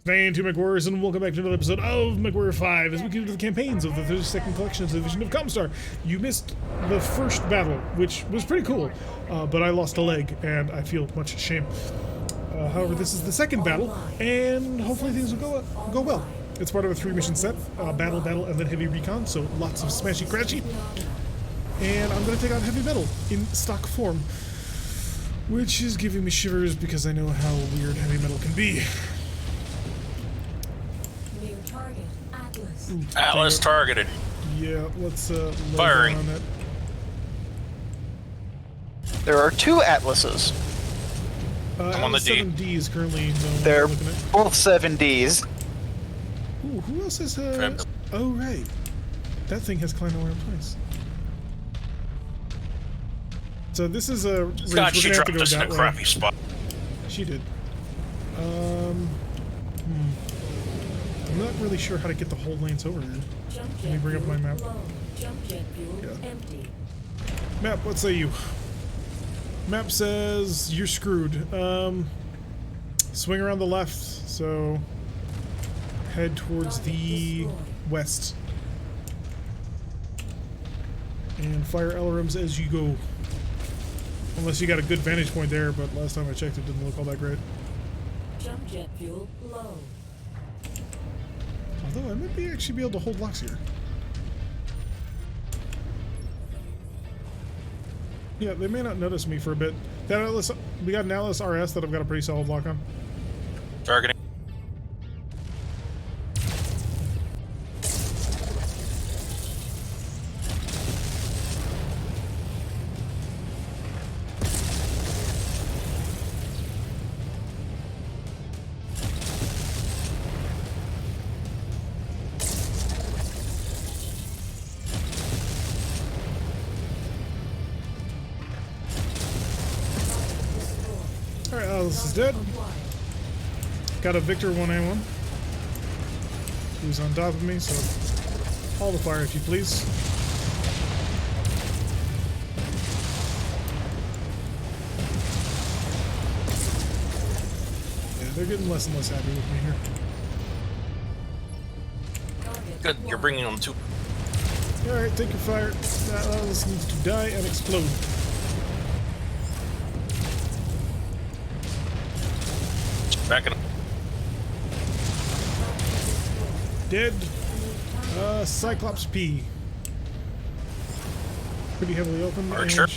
Hey, to MechWarriors, and welcome back to another episode of MechWarrior 5 as we get into the campaigns of the 32nd collection of the Division of Comstar. You missed the first battle, which was pretty cool, but I lost a leg, and I feel much shame. However, this is the second battle, and hopefully things will go well. It's part of a 3-mission set, battle, and then heavy recon, so lots of smashy crashy. And I'm going to take on heavy metal in stock form, which is giving me shivers because I know how weird heavy metal can be. Atlas targeted. Yeah, let's firing on that. There are two Atlases. I'm on the D. 7D is currently They're both 7Ds. Ooh, who else has oh right. That thing has climbed around twice. So this is a God, she dropped us in a crappy spot. She did. I'm not really sure how to get the whole lanes over here. Let me bring up my map. Yeah. Map, what say you? Map says you're screwed. Swing around the left, so head towards the west. And fire alarms as you go. Unless you got a good vantage point there, but last time I checked it didn't look all that great. Jump jet fuel low. Although I might actually be able to hold locks here. Yeah, they may not notice me for a bit. That Atlas, we got an Atlas RS that I've got a pretty solid lock on. Targeting. Alright, Atlas is dead. Got a Victor 1A1. Who's on top of me, so all the fire if you please. Yeah, they're getting less and less happy with me here. Good, you're bringing them to. Alright, take your fire. That Atlas needs to die and explode. Backing up. Dead. Cyclops P. Pretty heavily open. Archer.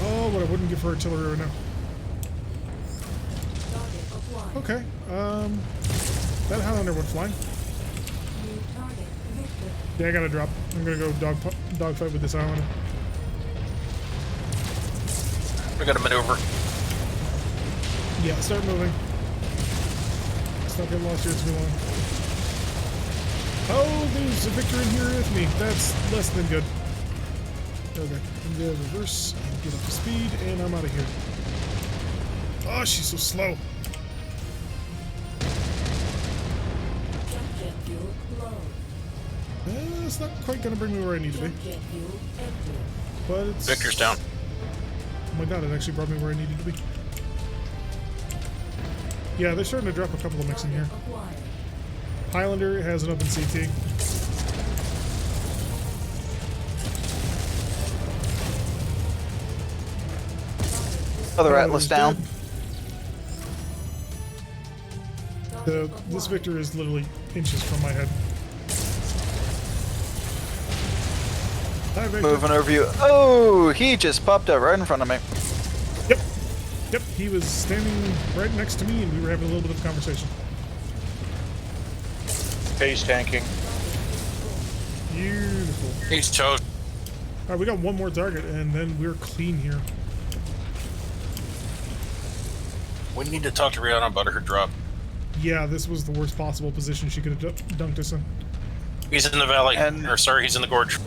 Oh, what I wouldn't give her artillery right now. Okay. That Highlander went flying. Yeah, I gotta drop. I'm gonna go dogfight with this Highlander. We got a maneuver. Yeah, start moving. Let's not get lost here too long. Oh, there's a Victor in here with me. That's less than good. Okay, I'm gonna reverse, get up to speed, and I'm out of here. Oh, she's so slow. It's not quite gonna bring me where I need to be. But it's... Victor's down. Oh my god, it actually brought me where I needed to be. Yeah, they're starting to drop a couple of mechs in here. Highlander has an open CT. Other Atlas down. This Victor is literally inches from my head. Hi, Victor. Moving over you. Oh, he just popped up right in front of me. Yep, he was standing right next to me and we were having a little bit of a conversation. He's tanking. Beautiful. He's toast. Alright, we got one more target and then we're clean here. We need to talk to Rihanna about her drop. Yeah, this was the worst possible position she could have dunked us in. He's in the valley. And- Or sorry, he's in the gorge.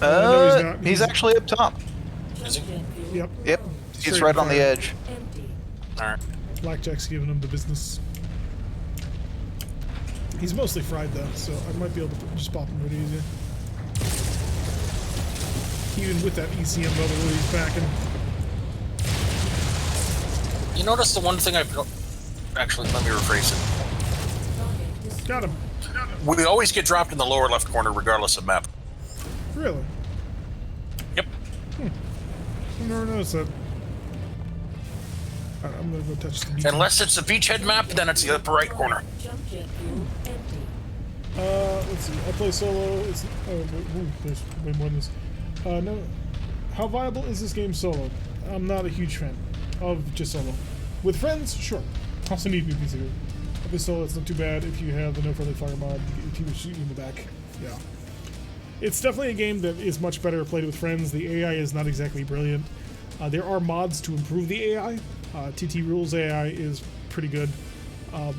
No, he's not. He's actually up top. Is he? Yep. Yep, he's Straight right on the fire. edge. Alright. Blackjack's giving him the business. He's mostly fried though, so I might be able to just pop him pretty easy. Even with that ECM level that he's packing. You notice the one thing I've... Actually, let me rephrase it. Got him. We always get dropped in the lower left corner regardless of map. Really? Yep. I never noticed that. Alright, I'm gonna go touch the beach. Unless it's a beachhead map, then it's the upper right corner. Jump jet fuel empty. Let's see. I play solo. It's there's way more than this. No. How viable is this game solo? I'm not a huge fan of just solo. With friends, sure. Also need new PC. If it's solo, it's not too bad. If you have the no friendly fire mod, if you shoot you in the back, yeah. It's definitely a game that is much better played with friends. The AI is not exactly brilliant. There are mods to improve the AI. TT Rules AI is pretty good,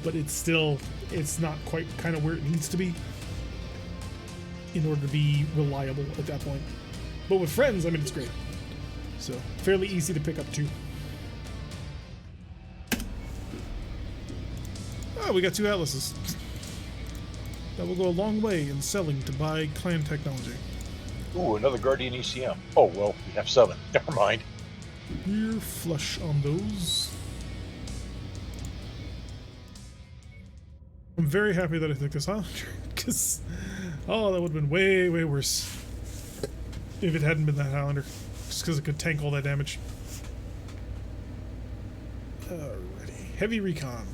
but it's not quite kind of where it needs to be in order to be reliable at that point. But with friends, I mean, it's great. So, fairly easy to pick up too. Oh, we got 2 atlases. That will go a long way in selling to buy clan technology. Ooh, another Guardian ECM. Oh, well, we have 7. Never mind. We're flush on those. I'm very happy that I took this Highlander, because, oh, that would have been way, way worse if it hadn't been that Highlander, just because it could tank all that damage. Alrighty. Heavy recon.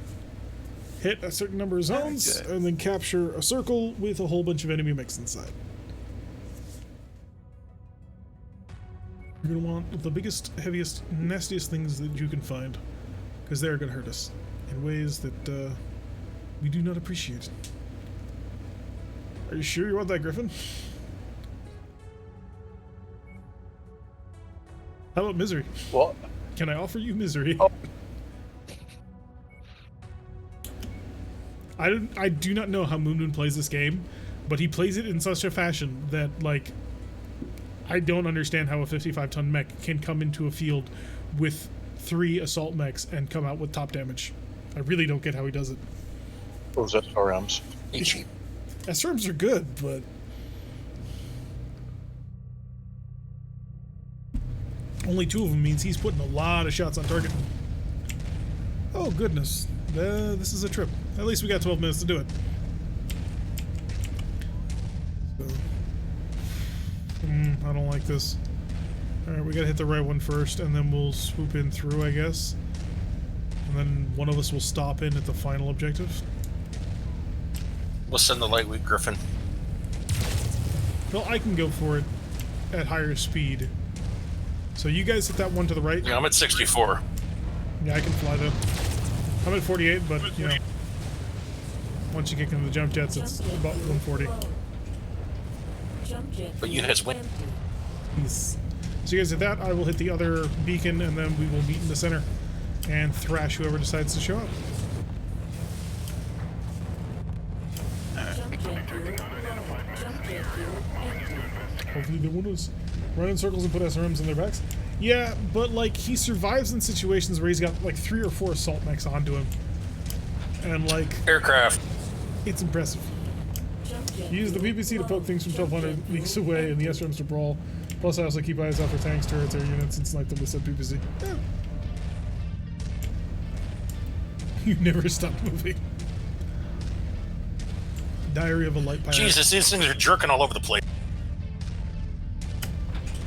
Hit a certain number of zones, and then capture a circle with a whole bunch of enemy mix inside. You're going to want the biggest, heaviest, nastiest things that you can find, because they're going to hurt us in ways that we do not appreciate. Are you sure you want that Griffin? How about misery? Well, Can I offer you misery? Oh. I do not know how Moon plays this game, but he plays it in such a fashion that, like, I don't understand how a 55-ton mech can come into a field with 3 assault mechs and come out with top damage. I really don't get how he does it. those SRMs. Ichi. SRMs are good, but only 2 of them means he's putting a lot of shots on target. Oh, goodness. This is a trip. At least we got 12 minutes to do it. So, I don't like this. Alright, we gotta hit the right one first, and then we'll swoop in through, I guess. And then one of us will stop in at the final objective. We'll send the lightweight Griffin. Well, I can go for it at higher speed. So you guys hit that one to the right. Yeah, I'm at 64. Yeah, I can fly that. I'm at 48, but, you know, once you kick into the jump jets, it's about 140. Jump jet But you fuel guys win. empty. Peace. So you guys hit that. I will hit the other beacon, and then we will meet in the center and thrash whoever decides to show up. Jump jet fuel low. Jump jet fuel empty. Hopefully they won't us run in circles and put SRMs in their backs. Yeah, but, like, he survives in situations where he's got, like, 3 or 4 assault mechs onto him. And, like, Aircraft. it's impressive. Jump jet You use the fuel PPC to low. poke things from Jump 1200 jet leagues fuel away and the empty. SRMs to brawl. Plus, I also keep eyes out for tanks, turrets, air units, and snipe them with said PPC. Yeah. You never stop moving. Diary of a Light Pirate. Jesus, these things are jerking all over the place.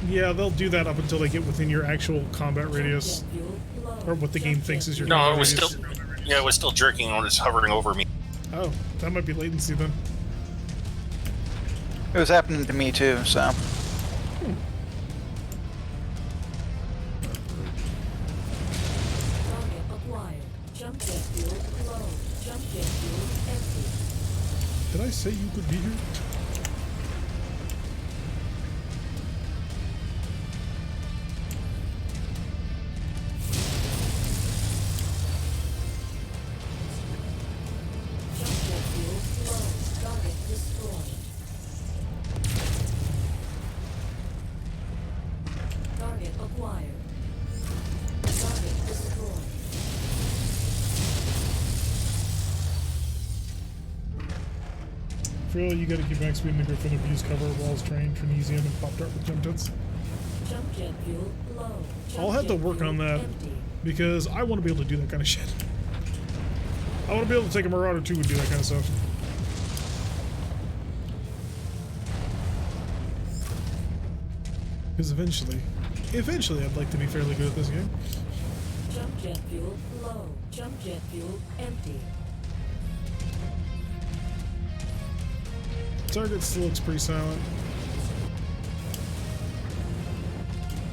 Yeah, they'll do that up until they get within your actual combat radius, Jump jet fuel low. or what the game Jump thinks jet is your No, combat it was radius. still... Yeah, it was still jerking when it's hovering over me. Oh, that might be latency then. It was happening to me too, so. Target acquired. Jump jet fuel low. Jump jet fuel empty. Did I say you could be here? Jump jet fuel low. Target destroyed. Target acquired. Target destroyed. Phil, you gotta keep max speed in the Griffin, abuse cover, walls, train, Trinesium, and pop dart with jump jets. Jump jet fuel low. Jump I'll have to jet work fuel on that empty. because I want to be able to do that kind of shit. I want to be able to take a Marauder 2 and do that kind of stuff. Because eventually I'd like to be fairly good at this game. Jump jet fuel low. Jump jet fuel empty. Target still looks pretty silent.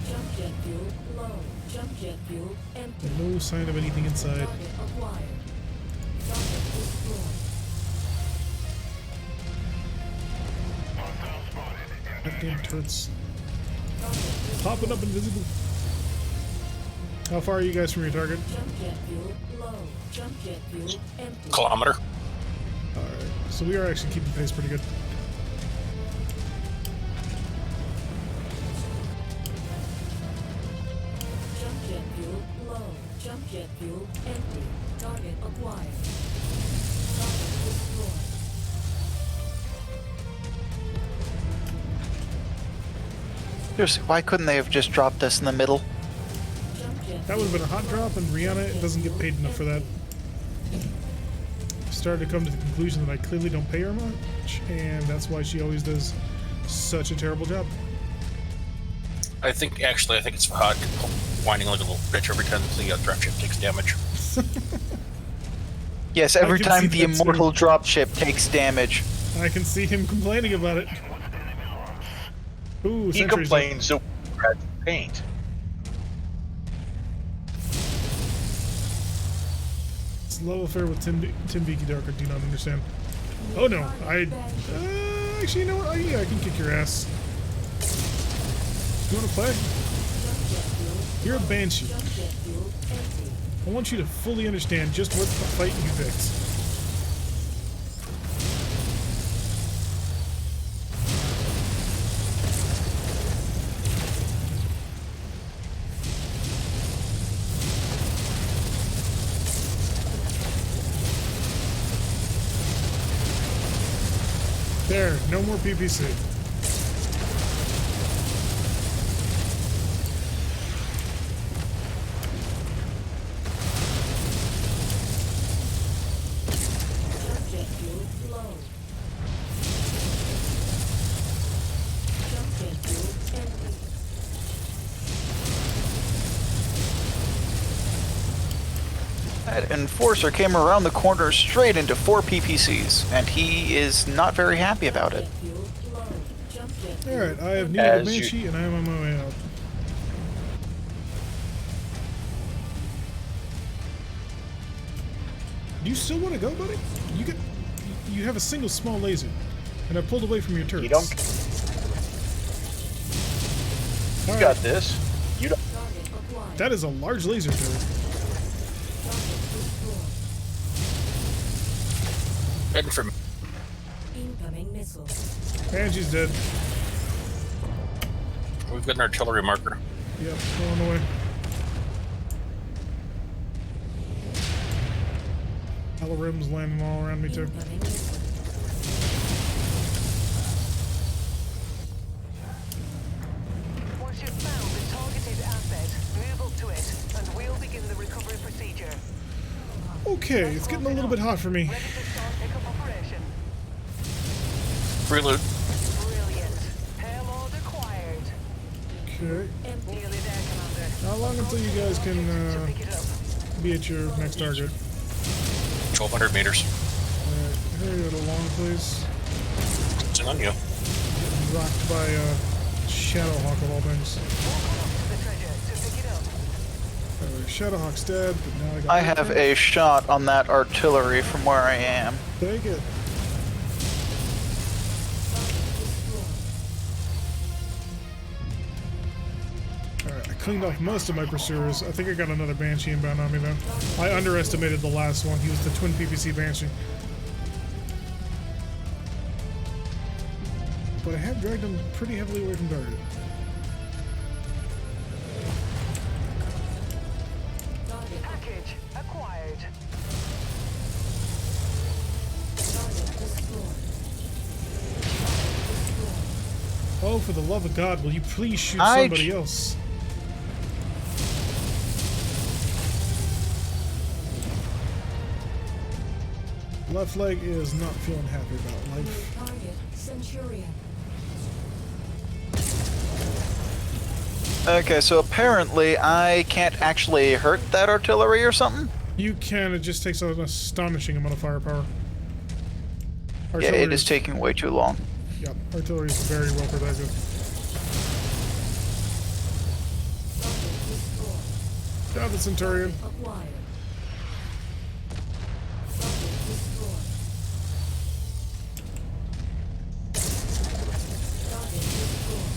Jump jet fuel low. Jump jet fuel empty. No sign of anything inside. Target acquired. Target destroyed. Goddamn turrets. Target destroyed. Popping up invisible. How far are you guys from your target? Jump jet fuel low. Jump jet fuel empty. Kilometer. Alright, so we are actually keeping pace pretty good. Jump jet fuel low. Jump jet fuel empty. Target acquired. Target destroyed. Seriously, why couldn't they have just dropped us in the middle? Jump jet That would have been a hot drop, and Rihanna doesn't get paid enough for that. I've started to come to the conclusion that I clearly don't pay her much, and that's why she always does such a terrible job. I think it's hot whining like a little bitch every time the dropship takes damage. Yes, every can time see the that, immortal dropship takes damage. I can see him complaining about it. Ooh, He sentries up. complains so bad paint. It's love affair with Tim Beaky Dark. I do not understand. Oh no, actually, you know what? Oh, yeah, I can kick your ass. You want to play? You're a Banshee. Jump jet fuel empty. I want you to fully understand just what fight you picked. There, no more PPC. Jump jet fuel low. Jump jet fuel empty. That enforcer came around the corner straight into 4 PPCs, and he is not very happy about it. Jet fuel low. Jump jet fuel. Alright, I have needed a As you- Banshee and I am on my way out. Do you still want to go, buddy? You have a single small laser, and I pulled away from your turrets. You don't. You Alright, got this. You don't. Target acquired. that is a large laser turret. Target destroyed. Heading for Incoming missile. Banshee's dead. We've got an artillery marker. Yep, going away. Rims landing all around me too. Incoming missile. Once you've found the targeted asset, move up to it, and we'll begin the recovery procedure. Okay, it's getting a little bit hot for me. Ready to start pickup operation. Prelude. Brilliant. Payload acquired. Okay. Nearly there, Commander. How long until you guys can To pick it up. be at your next target? 1,200 meters. Alright, hurry it along, please. It's on you. Getting rocked by Shadowhawk of all things. Walk on up to the treasure to pick it up. Alright, Shadowhawk's dead, but now I got. I have a shot on that artillery from where I am. Take it. Alright, I cleaned off most of my pursuers. I think I got another Banshee inbound on me though. I underestimated the last one. He was the twin PPC Banshee. But I have dragged him pretty heavily away from target. Package acquired. Target destroyed. Oh, for the love of God, will you please shoot I somebody else? Left leg is not feeling happy about life. Target Centurion. Okay, so apparently I can't actually hurt that artillery or something? You can, it just takes an astonishing amount of firepower. Yeah, it is taking way too long. Yep, artillery is very well protected. Got the Centurion. Acquired. Target destroyed. Target destroyed.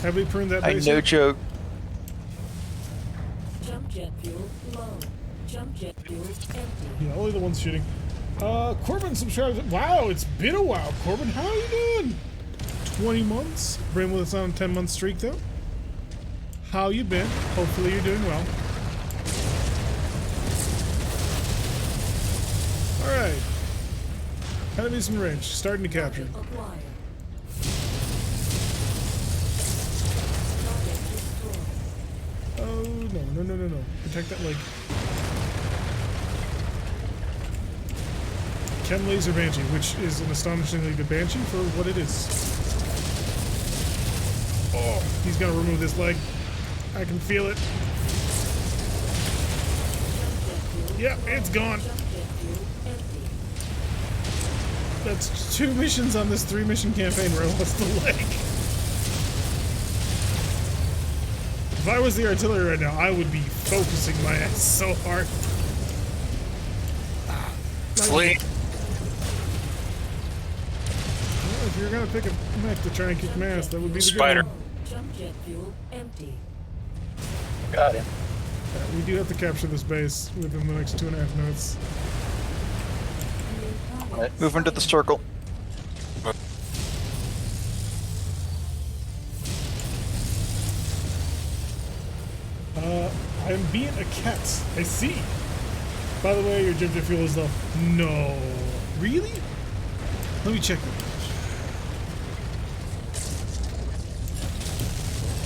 Have we pruned that I base? no yet? joke. Jump jet fuel low. Jump jet fuel empty. Yeah, only the ones shooting. Corbin subscribed. Wow, it's been a while, Corbin. How are you doing? 20 months. Been with us on a 10-month streak, though. How you been? Hopefully you're doing well. Alright. Enemies in range. Starting to capture. Acquired. Target destroyed. Oh, no. Protect that leg. Chem Laser Banshee, which is an astonishingly good Banshee for what it is. Oh, he's gonna remove this leg. I can feel it. Yep, it's gone. Jump jet fuel empty. That's 2 missions on this 3-mission campaign where I lost the leg. If I was the artillery right now, I would be focusing my ass so hard. Flee. Well, if you're gonna pick a mech to try and kick my ass, that would be the Spider. good one. Jump jet fuel empty. Got him. We do have to capture this base within the next 2.5 minutes. Move into the circle. I'm being a cat. I see. By the way, your jump jet fuel is low. No. Really? Let me check it.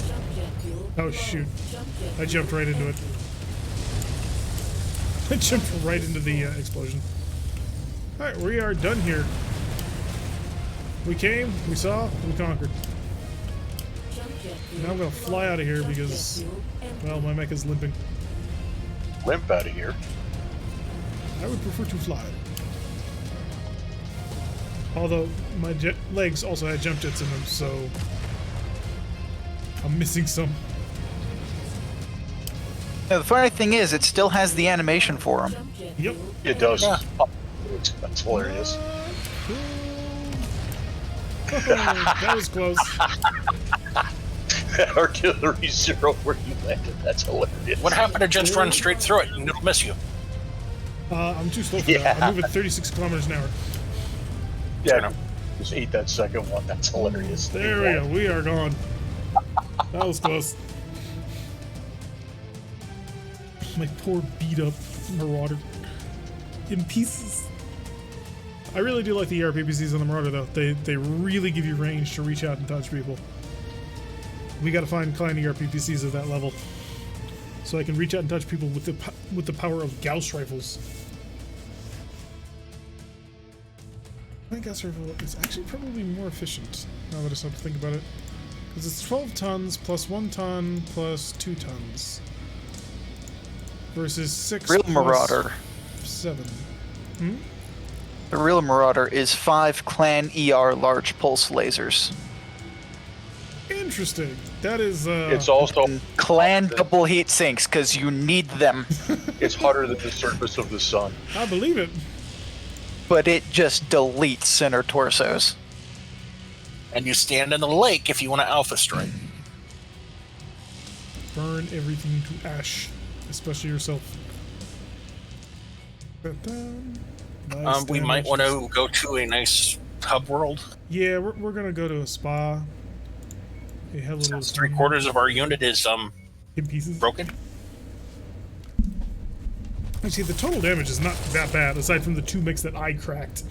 Jump jet fuel. Oh, shoot. Jump jet I jumped right into it. I jumped right into the explosion. Alright, we are done here. We came, we saw, we conquered. Jump jet fuel. Now I'm gonna fly out of here Jump jet because, fuel empty. well, my mech is limping. Limp out of here. I would prefer to fly. Although, my jet legs also had jump jets in them, so I'm missing some. Now, the funny thing is, it still has the animation for him. Jump jet Yep. fuel It does. Yeah. That's hilarious. Oh, that was close. Artillery 0 where you landed. That's hilarious. What happened to just run straight through it and it'll miss you? I'm too slow for that. Yeah. I move at 36 kilometers an hour. Yeah, just ate that second one. That's hilarious. There we go. We are gone. That was close. My poor beat up Marauder. In pieces. I really do like the ERPPCs on the Marauder though. They really give you range to reach out and touch people. We gotta find client ERPPCs at that level. So I can reach out and touch people with the power of Gauss rifles. I think Gauss rifle is actually probably more efficient, now that I stop to think about it. Because it's 12 tons plus 1 ton plus 2 tons. Versus 6 Real plus Marauder. 7. The real Marauder is 5 Clan ER large pulse lasers. Interesting. That is, It's also Clan double heat sinks, because you need them. it's hotter than the surface of the sun. I believe it. But it just deletes center torsos. And you stand in the lake if you want to alpha strike. Burn everything to ash. Especially yourself. Nice We might damage. want to go to a nice hub world. Yeah, we're gonna go to a spa. Hey, hello. Since 3/4 of our unit is in pieces. broken. Actually, the total damage is not that bad, aside from the 2 mechs that I cracked.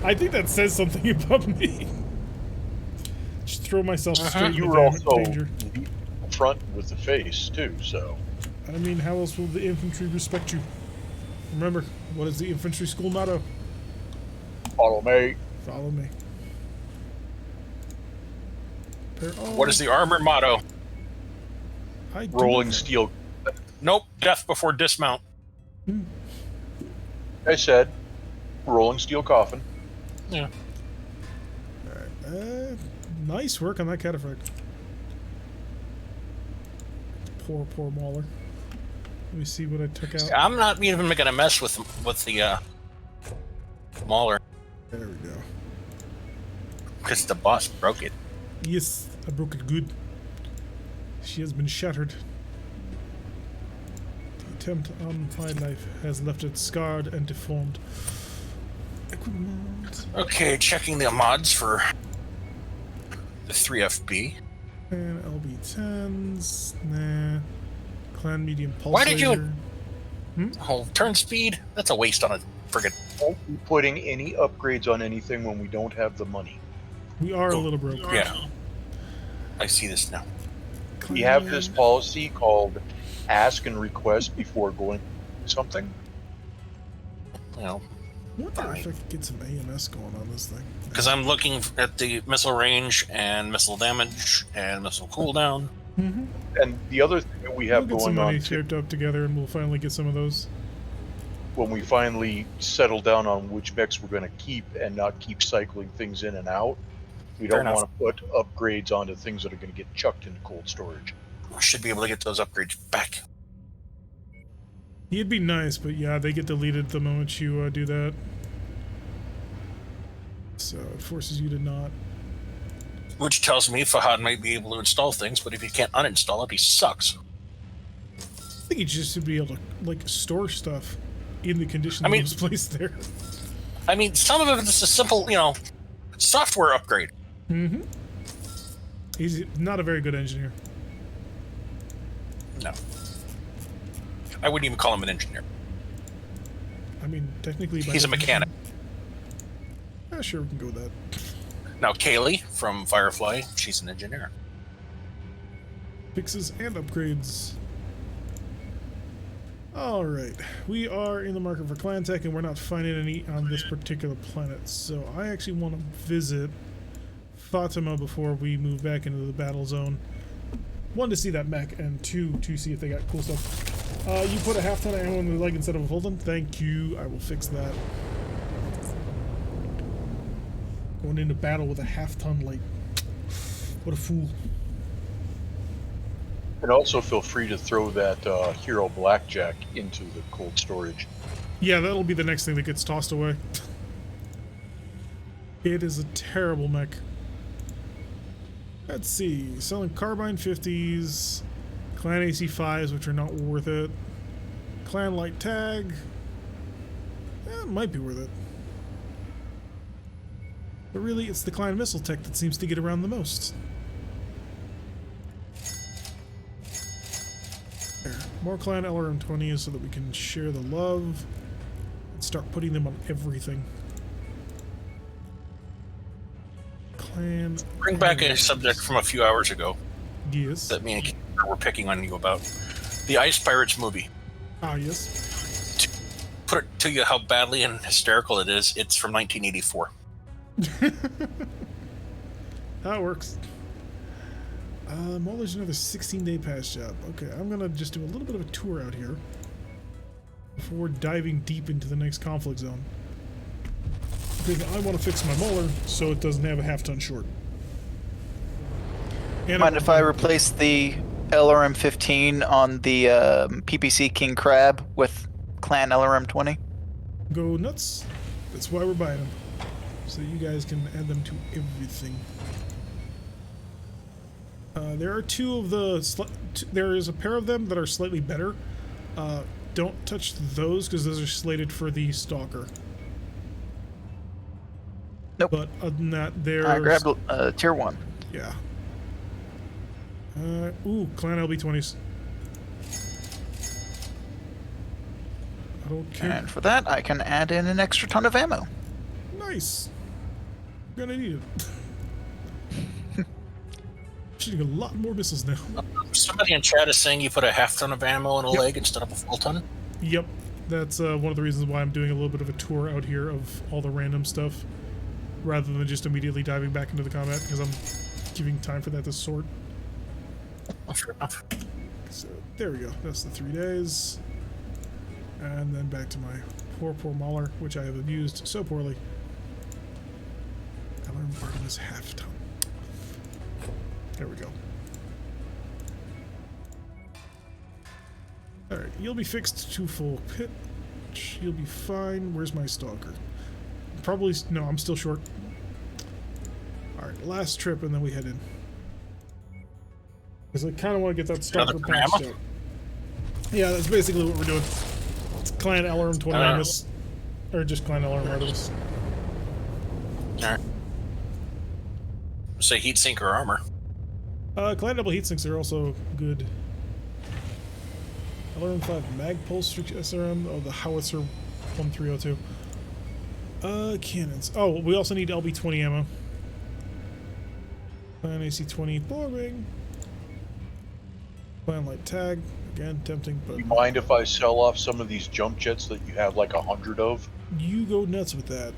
I think that says something about me. Just throw myself straight You into were also danger. front with the face too, so I mean, how else will the infantry respect you? Remember, what is the infantry school motto? Follow me. Follow me. What is the armor motto? I do Rolling know. steel. Nope, death before dismount. I said, rolling steel coffin. Yeah. Nice work on that cataphract. Poor Mauler. Let me see what I took out. I'm not even making a mess with the Mauler There we go. because the boss broke it. Yes, I broke it good. She has been shattered. The attempt on my life has left it scarred and deformed. Equipment. Okay, checking the mods for the 3FB. And LB10s. Nah. Clan medium pulsator. Why did you- Oh, turn speed? That's a waste on a friggin'. Won't be putting any upgrades on anything when we don't have the money. We are a little broke. Yeah. I see this now. We have this policy called ask and request before going something. You know, What the if I could get some AMS going on this thing? because I'm looking at the missile range and missile damage and missile cooldown. And the other thing that we We'll have get some going money on too, shaped up together and we'll finally get some of those. when we finally settle down on which mechs we're going to keep and not keep cycling things in and out, we Fair don't enough. want to put upgrades onto things that are going to get chucked into cold storage. We should be able to get those upgrades back. It'd be nice, but yeah, they get deleted the moment you do that. So it forces you to not. Which tells me Fahad might be able to install things, but if he can't uninstall it, he sucks. I think you just should be able to like store stuff in the condition I that mean- was placed there. I mean, some of it is a simple, software upgrade. He's not a very good engineer. No. I wouldn't even call him an engineer. I mean, technically, by He's a definition- mechanic. Yeah, sure, we can go with that. Now, Kaylee from Firefly, she's an engineer. Fixes and upgrades. Alright, we are in the market for clan tech and we're not finding any on this particular planet. So I actually want to visit Fatima before we move back into the battle zone. One, to see that mech, and two, to see if they got cool stuff. You put a half ton of ammo in the leg instead of a full ton? Thank you, I will fix that. Going into battle with a half ton, like, what a fool. And also feel free to throw that Hero Blackjack into the cold storage. Yeah, that'll be the next thing that gets tossed away. It is a terrible mech. Let's see. Selling Carbine 50s, Clan AC5s, which are not worth it. Clan Light Tag. It might be worth it. But really, it's the Clan Missile Tech that seems to get around the most. There. More Clan LRM-20s so that we can share the love and start putting them on everything. Clan. Bring back a subject from a few hours ago Yes. that me and Kate were picking on you about. The Ice Pirates movie. Ah, yes. Put it to you how badly and hysterical it is. It's from 1984. That works. Well, there's another 16-day pass job. Okay, I'm gonna just do a little bit of a tour out here before diving deep into the next conflict zone. Because I want to fix my Mauler so it doesn't have a half-ton short. And Mind if I replace the LRM-15 on the PPC King Crab with Clan LRM-20? go nuts? That's why we're buying them. So you guys can add them to everything. There are two of the... there is a pair of them that are slightly better. Don't touch those because those are slated for the Stalker. Nope. But other than that, they're... I grabbed Tier 1. Yeah. Ooh, Clan LB-20s. I don't care. And for that, I can add in an extra ton of ammo. Nice. Gonna need it. Shooting a lot more missiles now. Somebody in chat is saying you put a half ton of ammo in a leg instead of a full ton. Yep, that's one of the reasons why I'm doing a little bit of a tour out here of all the random stuff, rather than just immediately diving back into the combat, because I'm giving time for that to sort. Oh, sure enough. So there we go. That's the 3 days, and then back to my poor Mauler, which I have abused so poorly. Alarm Artemis half ton. There we go. Alright, you'll be fixed to full pitch. You'll be fine. Where's my stalker? Probably... No, I'm still short. Alright, last trip and then we head in. Because I kind of want to get that stalker patched out. Yeah, that's basically what we're doing. It's Clan LRM 20 Artemis. Or just Clan LRM Artemis. Alright. Say heat sink or armor. Clan double heat sinks are also good. LRM 5 mag pulse SRM. Oh, the howitzer 1302. Cannons. Oh, we also need LB20 ammo. Clan AC-20 boring. Clan light tag. Again, tempting, but... You mind if I sell off some of these jump jets that you have like 100 of? You go nuts with that.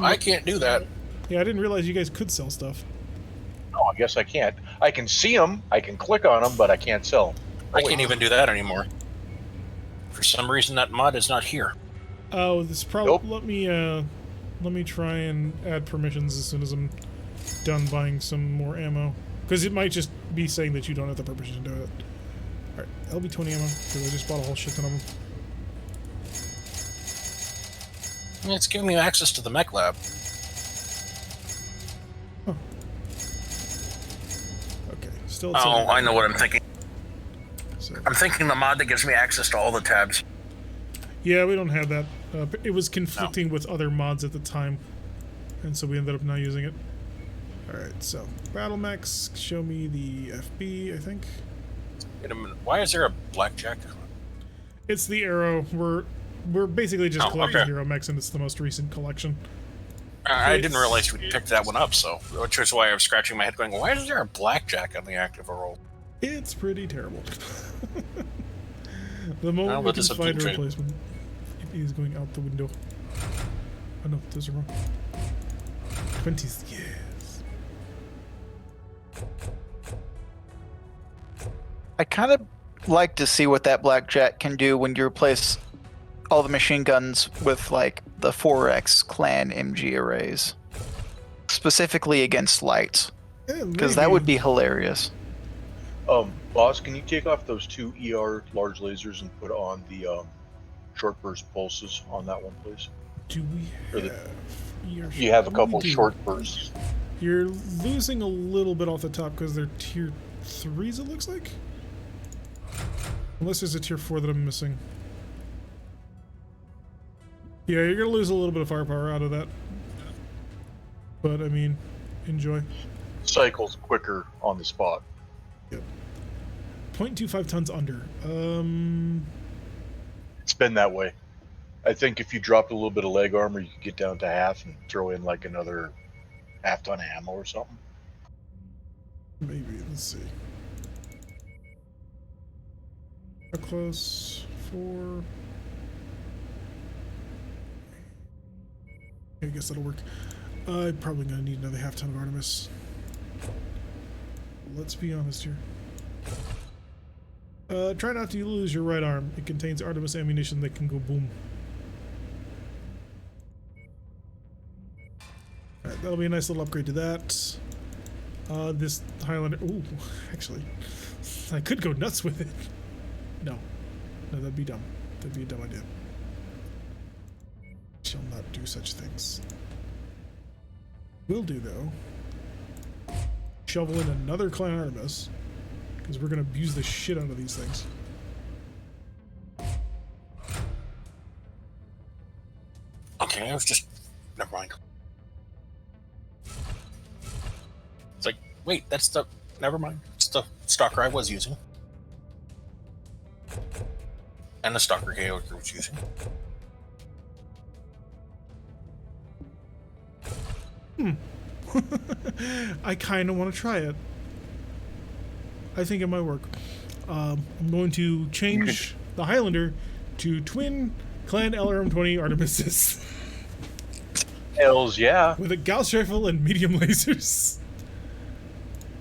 I can't do that. Yeah, I didn't realize you guys could sell stuff. No, I guess I can't. I can see them, I can click on them, but I can't sell them. I can't even do that anymore. For some reason, that mod is not here. Oh, this probably... Nope. Let me try and add permissions as soon as I'm done buying some more ammo. Because it might just be saying that you don't have the permission to do it. Alright, LB20 ammo, because I just bought a whole shit ton of them. It's giving me access to the mech lab. Huh. Okay, still... Oh, I know what I'm thinking. So, I'm thinking the mod that gives me access to all the tabs. yeah, we don't have that. It was conflicting with other mods at the time, and so we ended up not using it. Alright, so, battle mechs, show me the FB, I think. Wait a minute. Why is there a blackjack? It's the Arrow. We're basically just collecting okay. hero mechs, and it's the most recent collection. I didn't realize we picked that one up, so which is why I was scratching my head going, why is there a blackjack on the active role? It's pretty terrible. The moment we can find a replacement, it is going out the window. Oh no, those are wrong. 20s, yes. I kind of like to see what that blackjack can do when you replace all the machine guns with like the 4X clan MG arrays, specifically against lights, because that would be hilarious. Boss, can you take off those 2 ER large lasers and put on the short burst pulses on that one, please? Do we have... You have a couple short bursts. You're losing a little bit off the top because they're tier 3s, it looks like? Unless there's a tier 4 that I'm missing. Yeah, you're gonna lose a little bit of firepower out of that. But, I mean, enjoy. Cycles quicker on the spot. Yep. 0.25 tons under. It's been that way. I think if you dropped a little bit of leg armor, you could get down to half and throw in like another half ton of ammo or something. Maybe, let's see. How close? 4. I guess that'll work. I'm probably gonna need another half ton of Artemis. Let's be honest here. Try not to lose your right arm. It contains Artemis ammunition that can go boom. Alright, that'll be a nice little upgrade to that. This Highlander... Ooh, actually, I could go nuts with it. No, that'd be dumb. That'd be a dumb idea. Shall not do such things. Will do, though. Shovel in another Clan Artemis, because we're going to abuse the shit out of these things. Okay, I was just... Never mind. It's like, wait, that's the... Never mind. It's the stalker I was using. And the stalker I was using. I kind of want to try it. I think it might work. I'm going to change the Highlander to twin Clan LRM-20 Artemises Hells yeah. with a Gauss rifle and medium lasers.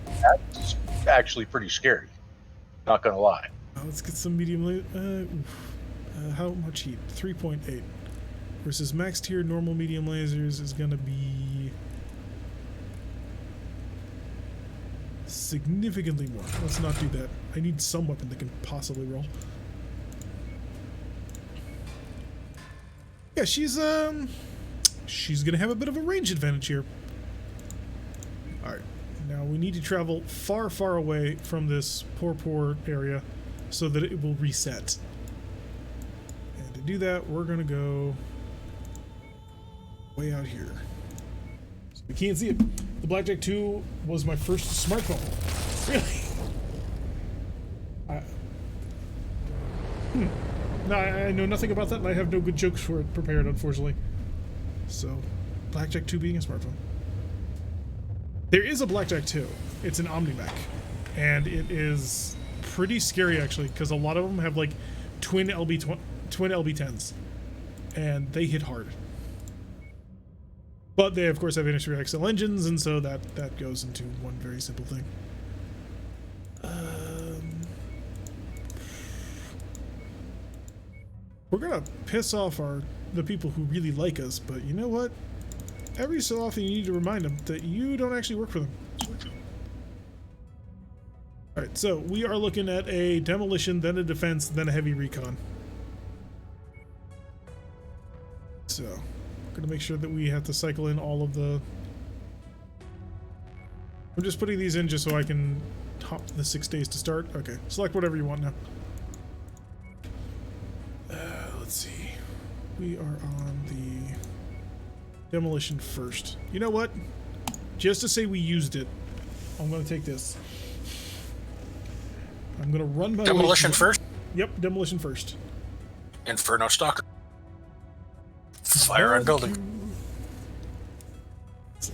That's actually pretty scary. Not gonna lie. Let's get some medium. How much heat? 3.8 versus max tier normal medium lasers is gonna be significantly more. Let's not do that. I need some weapon that can possibly roll. Yeah, she's gonna have a bit of a range advantage here. All right, now we need to travel far, far away from this poor area so that it will reset. And to do that, we're gonna go way out here. So we can't see it. The Blackjack 2 was my first smartphone. Really? No, I know nothing about that, and I have no good jokes for it prepared, unfortunately. So, Blackjack 2 being a smartphone. There is a Blackjack 2. It's an OmniMech. And it is pretty scary, actually, because a lot of them have, like, twin LB10s. And they hit hard. But they, of course, have Industry XL engines, and so that goes into one very simple thing. We're gonna piss off the people who really like us, but you know what? Every so often you need to remind them that you don't actually work for them. Alright, so we are looking at a demolition, then a defense, then a heavy recon. So, we're gonna make sure that we have to cycle in all of the... I'm just putting these in just so I can hop the 6 days to start. Okay, select whatever you want now. Let's see. We are on the demolition first. You know what? Just to say we used it, I'm going to take this. I'm going to run my Demolition first? Yep, demolition first. Inferno Stalker. Fire on building. So,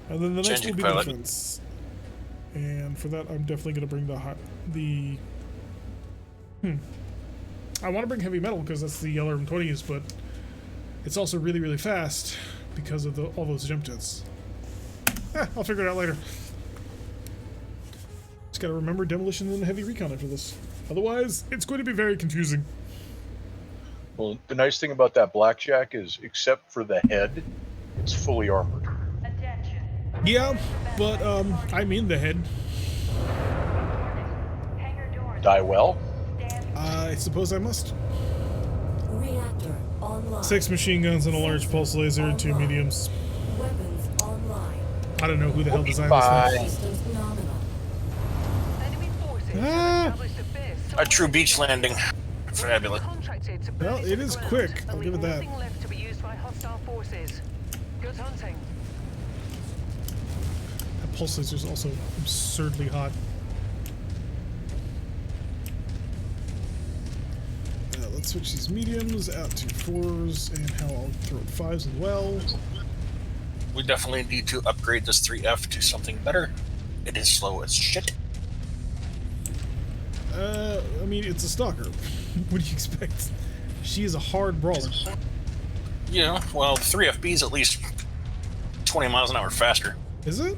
and then the next will Changing be pilot. defense. And for that, I'm definitely going to bring I want to bring heavy metal because that's the LRM-20s, but it's also really, really fast because of all those jump jets. I'll figure it out later. Just gotta remember demolition and heavy recon after this. Otherwise, it's going to be very confusing. Well, the nice thing about that Blackjack is, except for the head, it's fully armored. Attention. Yeah, but I'm in the head. Hangar doors. Die well. I suppose I must. Reactor online. 6 machine guns and a large pulse laser and 2 mediums. Weapons online. I don't know who the hell designed Bye. this Systems nominal. Enemy forces Ah. have established a base A true beach landing. Fabulous. contracted to Well, burn it to is the ground quick, and I'll give leave it that. nothing left to be used by hostile forces. Good hunting. thing. That pulse laser is also absurdly hot. Let's switch these mediums out to 4s and how I'll throw 5s as well. We definitely need to upgrade this 3F to something better. It is slow as shit. I mean, it's a stalker. What do you expect? She is a hard brawler. You know, well, 3FB is at least 20 miles an hour faster. Is it?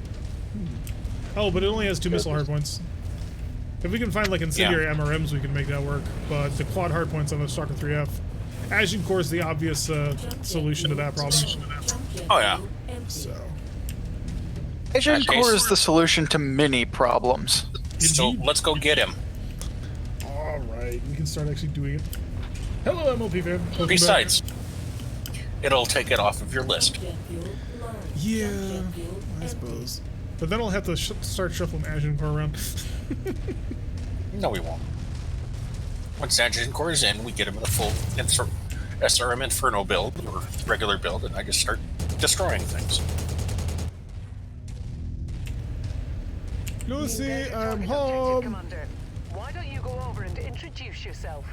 Oh, but it only has 2 missile hardpoints. If we can find like incendiary MRMs, we can make that work. But the quad hardpoints on the Stalker 3F, Ashen Core is the obvious solution to that problem. Oh, yeah. So, Agent Okay. Core is the solution to many problems. So Indeed. let's go get him. All right, we can start actually doing it. Hello, MLP fan. Welcome Besides, it'll take it off of your list. back. Yeah, I suppose. But then I'll have to start shuffling Ashen Core around. No, we won't. Once Agent Core is in, we get him in a full SRM Inferno build, or regular build, and I just start destroying things. Lucy, Engage I'm target objective, home. Commander. Why don't you go over and introduce yourself?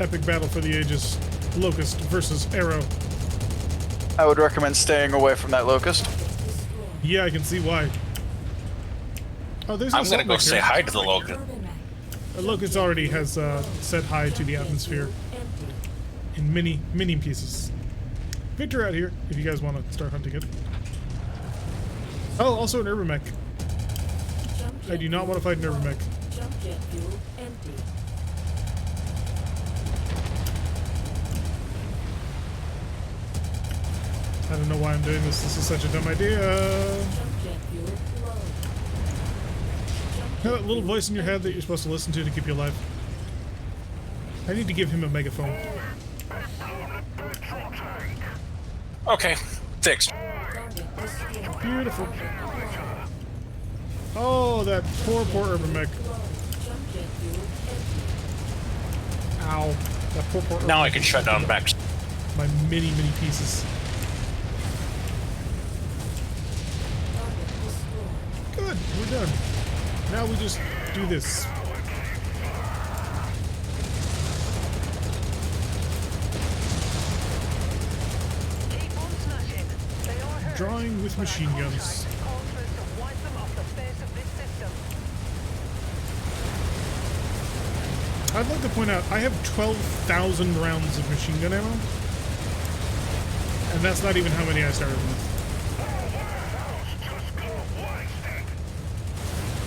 Epic battle for the ages. Locust versus Arrow. I would recommend staying away from that locust. Yeah, I can see why. Oh, there's I'm gonna go say hi to the Logan. Locust already has said hi to the atmosphere in many pieces. Victor out here, if you guys want to start hunting it. Oh, also an urban mech. I do not want to fight an urban mech. Jump jet fuel empty. I don't know why I'm doing this. This is such a dumb idea. Jump jet fuel low. Have that little voice in your head that you're supposed to listen to keep you alive. I need to give him a megaphone. Okay, fixed. Target destroyed. Beautiful. Oh, that poor urban mech. Jump jet fuel empty. Ow. That poor urban Now I mech. can shut down mechs. My many pieces. Target destroyed. Good, we're done. Now we just do this. Keep on smashing. They are hurt. Drawing with machine guns. Contract calls for us to wipe them off the face of this system. I'd like to point out, I have 12,000 rounds of machine gun ammo. And that's not even how many I started with.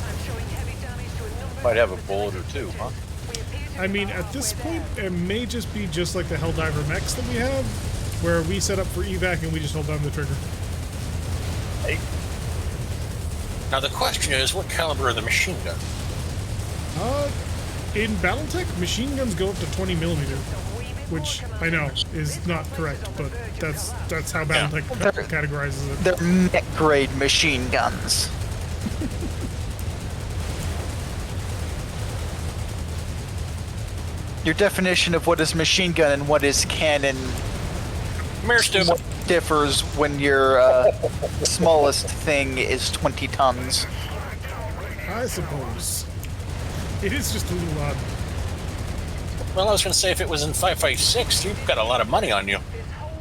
I'm showing heavy damage to a number Might have a of bullet or two, huh? We appear to I be mean, well at this halfway point, there. it may just be just like the Helldiver mechs that we have, where we set up for evac and we just hold down the trigger. Hey, Now the question is, what caliber are the machine gun? In BattleTech, machine guns go up to 20 millimeter, A wee bit more, which I Commander. know is not correct, but that's how BattleTech categorizes it. They're mech-grade machine guns. Your definition of what is machine gun and what is cannon Mirror stupid. somewhat differs when your smallest thing is 20 tons. I suppose. It is just a little odd. Well, I was gonna say if it was in 5.56, you've got a lot of money on you.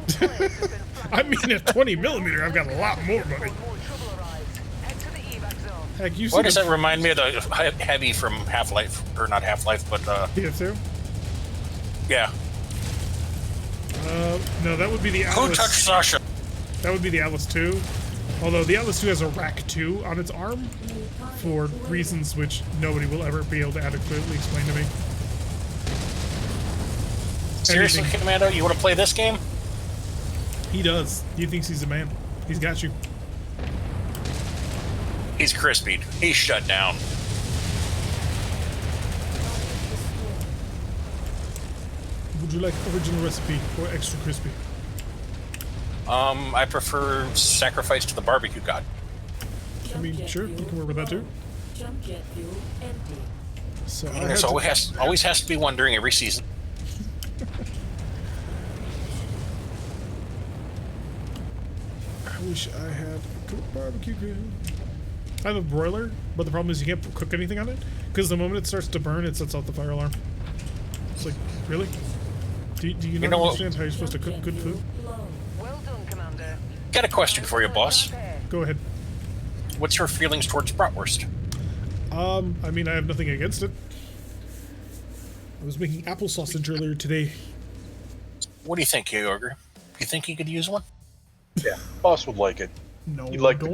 This whole place has been I mean, at 20 millimeter, I've got a lot more money. more trouble arrives. Head to the evac zone. Heck, you Why see does the that remind me of the heavy from Half-Life, or not Half-Life, but PS2? yeah. No, that would be the Who Atlas. touched Sasha? That would be the Atlas 2. Although the Atlas 2 has a rack 2 on its arm for reasons which nobody will ever be able to adequately explain to me. Seriously, Anything. Commando, you want to play this game? He does. He thinks he's a man. He's got you. He's crispied. He's shut down. Would you like original recipe or extra crispy? I prefer sacrifice to the barbecue god. I mean, sure, you can work with that too. Jump jet fuel empty. So I There's had to- always has to be one during every season. I wish I had a good barbecue grill. I have a broiler, but the problem is you can't cook anything on it because the moment it starts to burn, it sets off the fire alarm. It's like, really? Do you not know what? understand how you're supposed to cook good food? Low. Well done, Commander. Got a question for you, boss. Go ahead. What's your feelings towards bratwurst? I mean, I have nothing against it. I was making apple sausage earlier today. What do you think, Georger? You think you could use one? yeah, boss would like it. No, You'd like the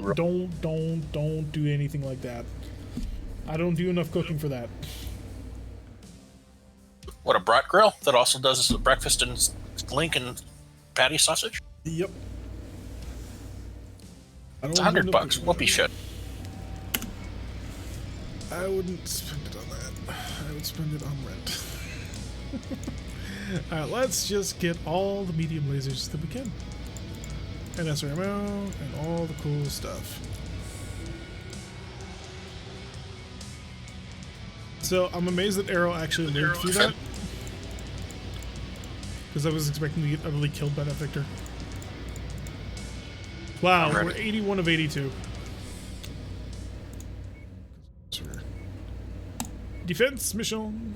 don't do anything like that. I don't do enough cooking for that. What, a brat grill that also does breakfast and link and patty sausage? Yep. I don't It's do $100. enough cooking for Whoopee that. shit. I wouldn't spend it on that. I would spend it on rent. Alright, let's just get all the medium lasers that we can. And SRMO, and all the cool stuff. So, I'm amazed that Arrow actually lived through that. Because I was expecting to get utterly killed by that Victor. Wow, I'm ready. we're 81 of 82. Defense mission.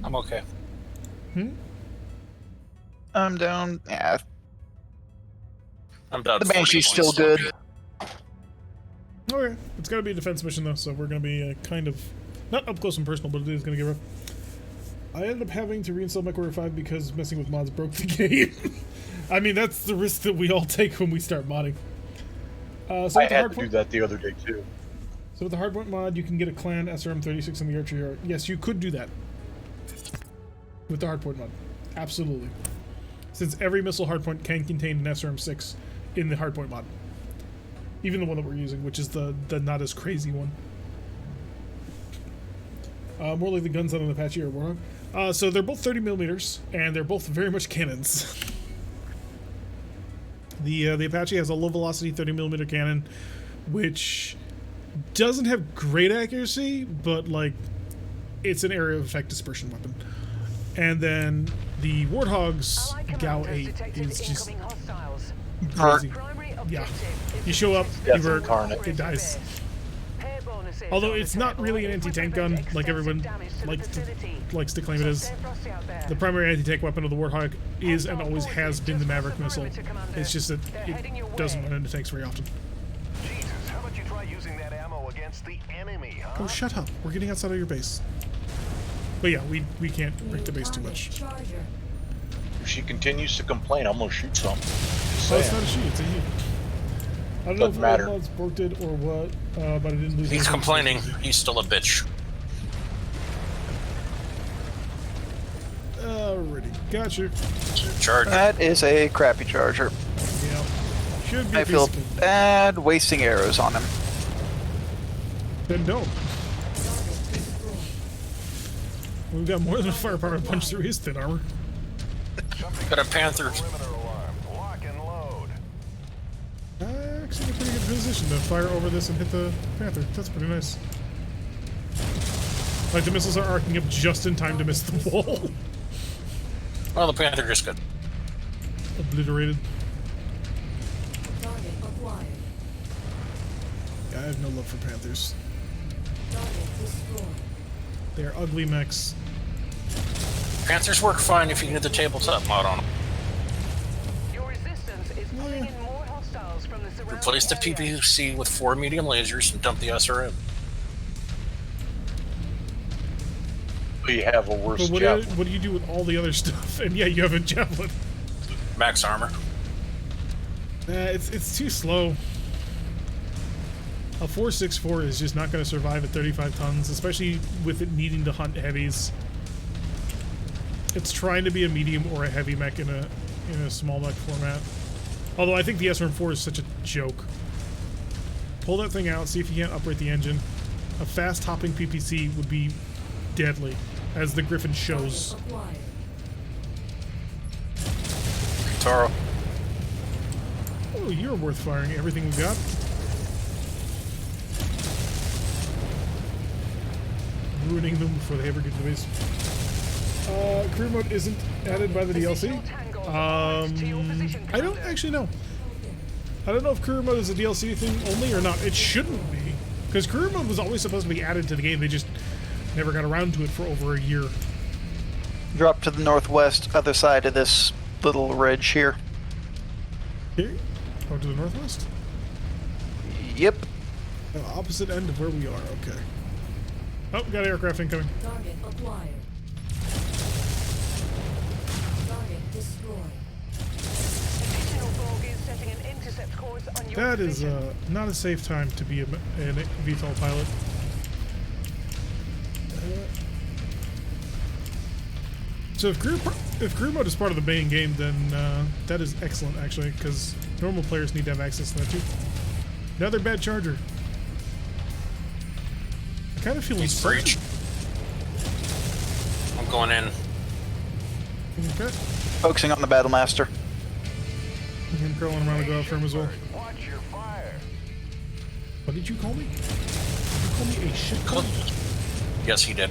I'm okay. I'm down. Yeah, I'm down. The 40 Banshee's points. still good. Okay, it's got to be a defense mission though, so we're going to be kind of not up close and personal, but it is going to get rough. I ended up having to reinstall MechWarrior 5 because messing with mods broke the game. I mean, that's the risk that we all take when we start modding. I had to do that the other day too. So with the hardpoint mod, you can get a clan SRM-36 in the archery yard. Yes, you could do that with the hardpoint mod. Absolutely. Since every missile hardpoint can contain an SRM-6 in the hardpoint mod. Even the one that we're using, which is the not as crazy one. More like the guns on an Apache or Warhawk. So they're both 30 millimeters, and they're both very much cannons. The Apache has a low velocity 30 millimeter cannon, which doesn't have great accuracy, but like it's an area of effect dispersion weapon. And then the Warthog's GAU 8 is just crazy. Yeah, you show up, you Death burn, incarnate. it dies. Although it's not really an anti-tank gun like everyone likes to claim it is. The primary anti-tank weapon of the Warthog is and always has been the Maverick missile. It's just that it doesn't run into tanks very often. Jesus, how about you try using that ammo against the enemy, huh? Oh, shut up. We're getting outside of your base. But yeah, we can't break the base too much. Charger. If she continues to complain, I'm gonna shoot something. Just Oh, it's saying. not a shoot, it's a hit. I don't know if Doesn't matter. mods broke it or what, but I didn't lose He's anything. complaining. He's still a bitch. Alrighty, gotcha. Charge. That is a crappy charger. Yeah. Should be I feel physical. bad wasting arrows on him. Then don't. We've got more than a firepower to punch through his thin armor. Got a Panther. Perimeter alarm. Lock and load. Actually, in a pretty good position to fire over this and hit the Panther. That's pretty nice. Like the missiles are arcing up just in time to miss the wall. Well, the Panther just got. Obliterated. Target acquired. Yeah, I have no love for Panthers. Target destroyed. They are ugly mechs. Panthers work fine if you can get the tabletop mod on them. Your resistance is pulling in more hostiles from the surrounding Replace the area. PPC with 4 medium lasers and dump the SRM. We have a worse But javelin. what do you do with all the other stuff? And yeah, you have a javelin. Max armor. It's too slow. A 4.64 is just not going to survive at 35 tons, especially with it needing to hunt heavies. It's trying to be a medium or a heavy mech in a small mech format. Although I think the SRM-4 is such a joke. Pull that thing out, see if you can't uprate the engine. A fast hopping PPC would be deadly, as the Griffin shows. Acquired. Toro. Oh, you're worth firing. Everything we got. Ruining them before they ever get to the base. Career mode isn't added by the DLC. I don't actually know. I don't know if career mode is a DLC thing only or not. It shouldn't be, because career mode was always supposed to be added to the game. They just never got around to it for over a year. Drop to the northwest, other side of this little ridge here. Here? Oh, to the northwest? Yep. The opposite end of where we are. Okay. Oh, got aircraft incoming. Target acquired. Target destroyed. Additional Borg is setting an intercept course on your That is position. not a safe time to be an VTOL pilot. So if career mode is part of the main game, then that is excellent, actually, because normal players need to have access to that too. Another bad charger. I kind of feel He's insulted. breach. I'm going in. Okay. Focusing on the Battlemaster. I'm crawling around to go out for him as well. Watch your fire. What did you call me? You call me a shit Cool. cunt? Yes, he did.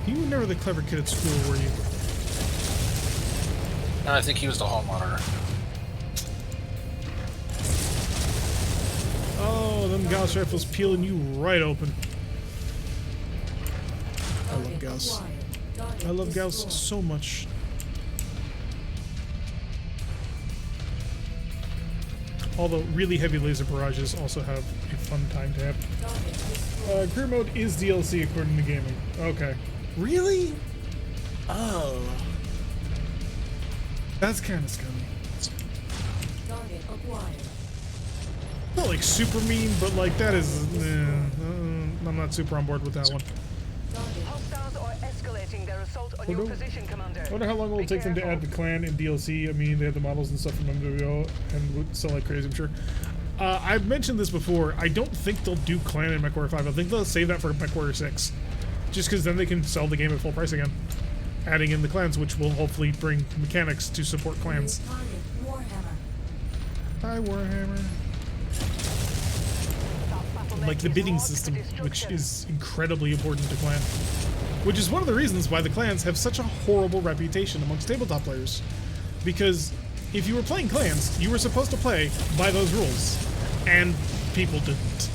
You were never the clever kid at school, were you? And I think he was the hall monitor. Oh, them Gauss rifles peeling you right open. I love Gauss. I love Gauss so much. all the really heavy laser barrages also have a fun time to have. Career mode is DLC according to gaming. Okay. Really? Oh. That's kind of scummy. Target acquired. Not like super mean, but like that is. I'm not super on board with that one. Hostiles are escalating their assault on your position, Commander. I wonder how long it will take them to add the clan in DLC. I mean, they have the models and stuff from MWO and would sell like crazy, I'm sure. I've mentioned this before. I don't think they'll do clan in MechWarrior 5. I think they'll save that for MechWarrior 6. Just because then they can sell the game at full price again. Adding in the clans, which will hopefully bring mechanics to support clans. Target Warhammer. Hi, Warhammer. Like the bidding system, which is incredibly important to clan. Which is one of the reasons why the clans have such a horrible reputation amongst tabletop players. Because if you were playing clans, you were supposed to play by those rules. And people didn't.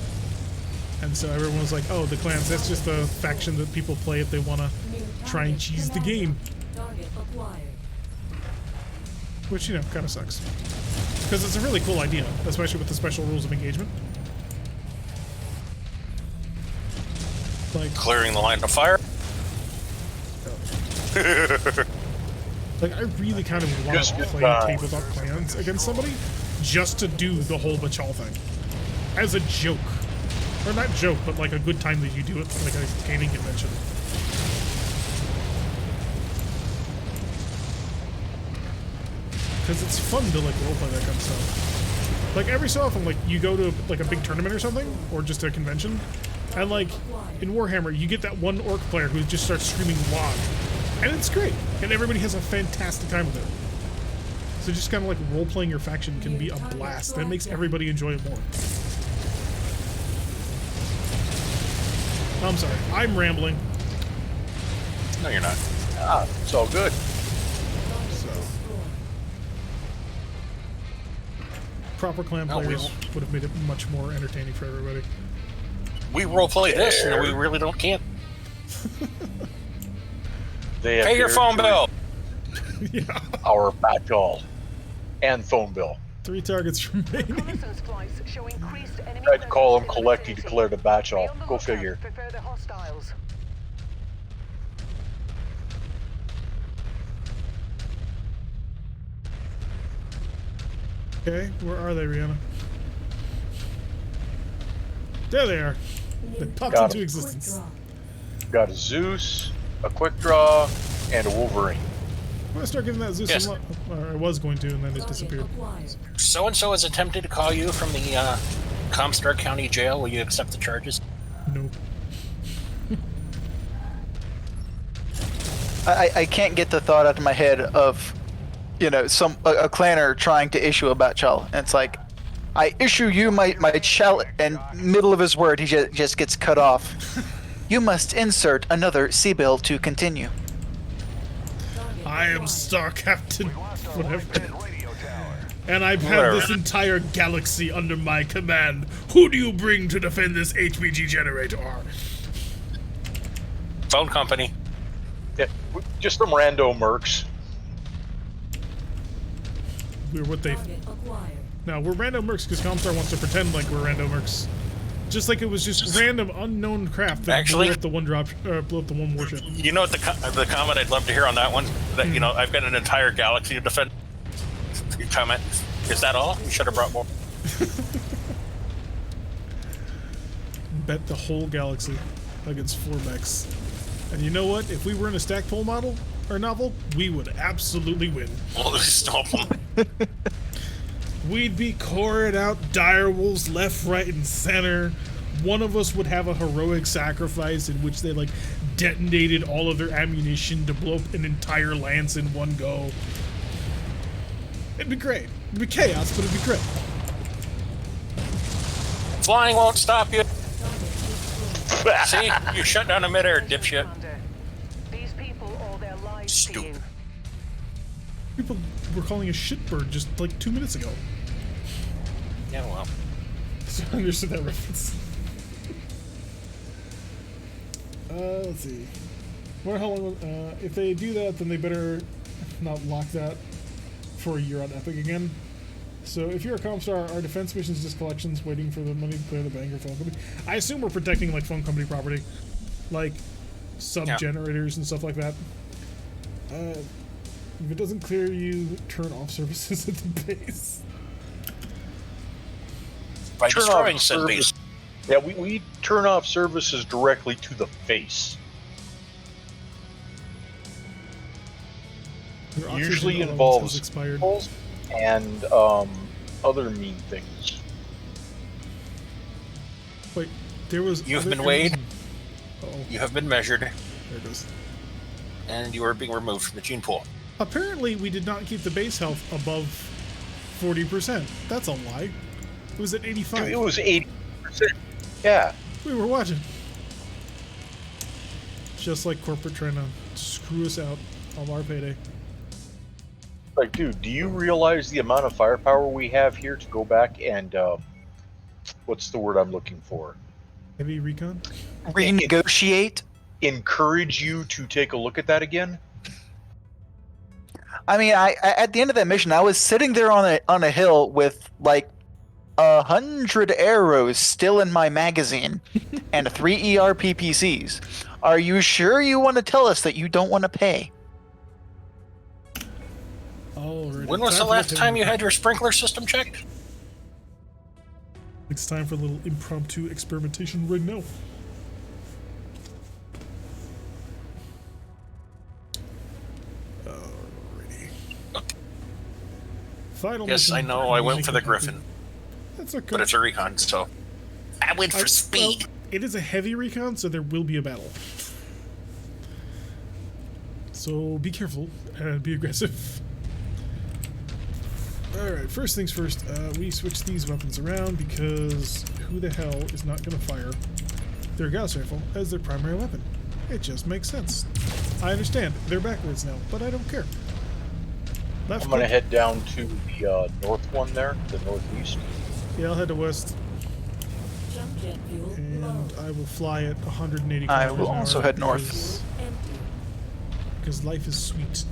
And so everyone was like, oh, the clans, that's just a faction that people play if they want to try and cheese the game. Target acquired. Which, you know, kind of sucks. Because it's a really cool idea, especially with the special rules of engagement. Like, Clearing the line of fire. like I really kind of want to play tabletop clans against somebody just to do the whole Bachal thing. As a joke. Or not joke, but like a good time that you do it, like a gaming convention. Because it's fun to like roleplay that kind of stuff. Like every so often, like you go to like a big tournament or something, or just a convention, and like in Warhammer, you get that one orc player who just starts screaming "Log," and it's great, and everybody has a fantastic time with it. So just kind of like role-playing your faction can be a blast. That makes everybody enjoy it more. I'm sorry, I'm rambling. No, you're not. It's all good. So proper clan No, we players would have made it much more entertaining for everybody. We roleplay this, and we really can't. They have Pay your phone bill. Yeah. our backall and phone bill. 3 targets remaining. Reconnaissance flights show increased enemy Tried to call him, presence in the collect, he vicinity. declared a batch Be off. on the Go lookout figure. for further hostiles. Okay, where are they, Rihanna? There they are. They popped Got into 'em. existence. Got a Zeus, a Quick Draw, and a Wolverine. I'm gonna start giving that Zeus Yes. a lot. Or I was going to, and then it Target disappeared. acquired. So and so has attempted to call you from the Comstar County Jail. Will you accept the charges? Nope. I can't get the thought out of my head of, you know, a clanner trying to issue a batchal, and it's like, I issue you my shell, and middle of his word he just gets cut off. You must insert another C-bill to continue. I am Star Captain. Lost our Whatever. overhead radio tower. And I've had Whatever. this entire galaxy under my command. Who do you bring to defend this HPG generator? Phone company. Yeah, just some rando mercs. We're what they. Target acquired. No, we're random mercs because Comstar wants to pretend like we're random mercs. Just like it was just random unknown craft that Actually- blew up the one blew up the one warship. You know what the comment I'd love to hear on that one? That you know I've got an entire galaxy to defend. Your comment is that all? You should have brought more. Bet the whole galaxy against 4 mechs. And you know what? If we were in a stack pole model or novel, we would absolutely win. Well, stop them. We'd be coring out dire wolves left, right, and center. One of us would have a heroic sacrifice in which they like detonated all of their ammunition to blow up an entire lance in one go. It'd be great. It'd be chaos, but it'd be great. Flying won't stop you. See, you shut down a midair, dipshit. Commander, these people owe their lives to you. Stupid. People were calling us shitbird just like 2 minutes ago. Yeah, well. So I understood that reference. Let's see. Wonder how long. If they do that, then they better not lock that for a year on Epic again. So if you're a Comstar, our defense missions just collections, waiting for the money to clear the bank or phone company. I assume we're protecting like phone company property, like sub generators and stuff like that. If it doesn't clear, you turn off services at the base. By Turn destroying off said service. base. Yeah, we turn off services directly to the face. Your oxygen Usually allowance involves has expired. pulse and other mean things. Wait, there was. You've other been weighed. Uh-oh, You have been measured, there it goes. and you are being removed from the gene pool. Apparently, we did not keep the base health above 40%. That's a lie. It was at 85. It was 80%. Yeah. We were watching. Just like corporate trying to screw us out of our payday. Like, dude, do you realize the amount of firepower we have here to go back and, what's the word I'm looking for? Heavy recon? Renegotiate. Encourage you to take a look at that again? I mean, I at the end of that mission, I was sitting there on a hill with like 100 arrows still in my magazine and 3 ERPPCs. Are you sure you want to tell us that you don't want to pay? Alrighty. When was the last time you had your sprinkler system checked? It's time for a little impromptu experimentation right now. Alrighty. Final Yes, mission. I know. I went for the Make it happen. Griffin, That's okay. but it's a recon, so I went for speed. Well, it is a heavy recon, so there will be a battle. So be careful and be aggressive. Alright, first things first, we switch these weapons around because who the hell is not going to fire their Gauss rifle as their primary weapon? It just makes sense. I understand, they're backwards now, but I don't care. Left I'm going to click. head down to the north one there, the northeast. Yeah, I'll head to west, Jump jet fuel low. and I will fly at 180 I kilometers will an also hour head north. because- Empty. Because life is sweet.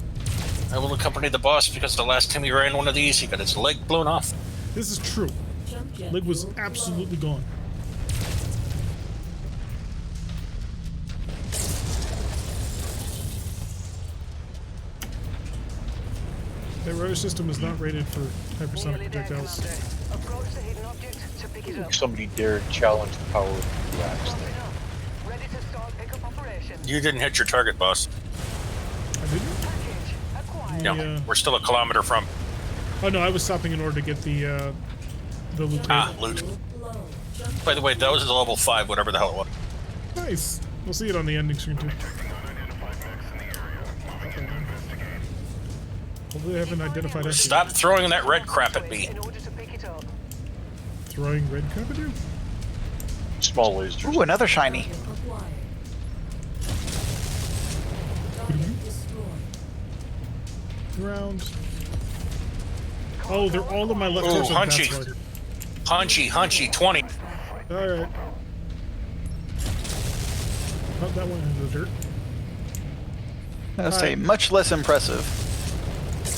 I will accompany the boss because the last time he ran one of these, he got his leg blown off. This is true. Jump jet Leg was fuel absolutely gone. That rudder system is not rated for hypersonic Nearly there, projectiles. Commander. Approach the hidden object to pick it up. Somebody dared challenge the power of the axe Close thing. enough. Ready to start pickup operation. You didn't hit your target, boss. I didn't? Package acquired. No, Yeah. we're still a kilometer from. Oh no, I was stopping in order to get the loot. Loot. fuel low. Jump By the way, that was a level 5, whatever the hell it was. Nice. We'll see it on the ending screen too. Hopefully I haven't identified us. Stop throwing that red crap at me. In order to pick it up. Throwing red crap at you? Small lasers. Ooh, another shiny. acquired. Target destroyed. Ground. Oh, they're all on my left Ooh, torso. That's hunchy. Hunchy, 20. Alright. Not that one in the dirt. I'll say Alright. much less impressive.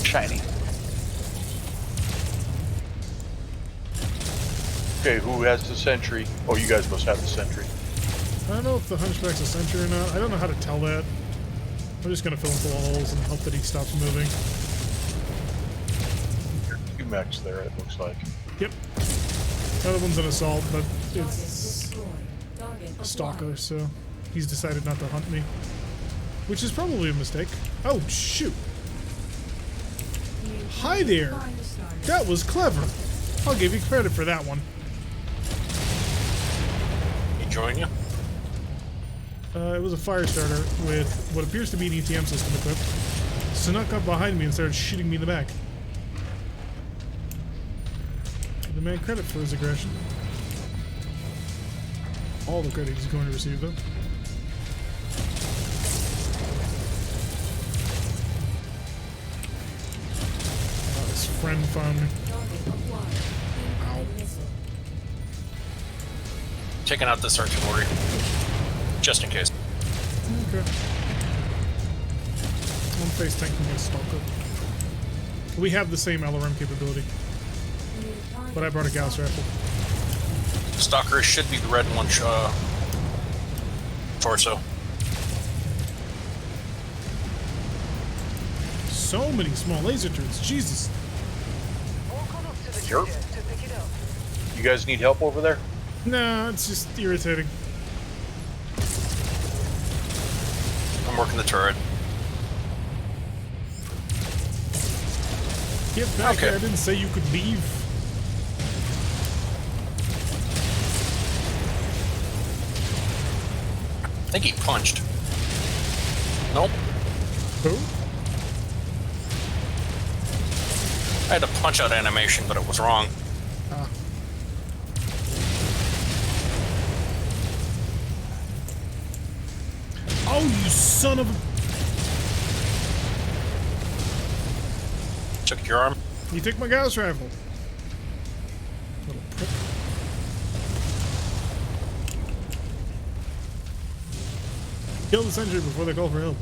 Shiny. Okay, who has the sentry? Oh, you guys must have the sentry. I don't know if the Hunchback's a sentry or not. I don't know how to tell that. I'm just gonna fill him full of holes and hope that he stops moving. Two mechs there, it looks like. Yep. The other one's an assault, but Target it's destroyed. Target a stalker, acquired. so he's decided not to hunt me. Which is probably a mistake. Oh, shoot. Hi there. Fire starter. That was clever. I'll give you credit for that one. He join you? It was a fire starter with what appears to be an ETM system equipped. Snuck up behind me and started shooting me in the back. Give the man credit for his aggression. All the credit he's going to receive, though. Oh, his friend found me. Target acquired. Incoming missile. Taking out this artillery. Just in case. Okay. I'm face tanking a stalker. We have the same LRM capability. but I brought a Gauss rifle. Stalker should be the red one torso. So many small laser turrets. Jesus. Walk on up to the Sure. trigger to pick it up. You guys need help over there? Nah, it's just irritating. I'm working the turret. Get back Okay. there. I didn't say you could leave. I think he punched. Nope. Who? I had a punch out animation, but it was wrong. Ah. Oh, you son of a... Took your arm. You took my Gauss rifle. Little prick. Kill the sentry before they call for help.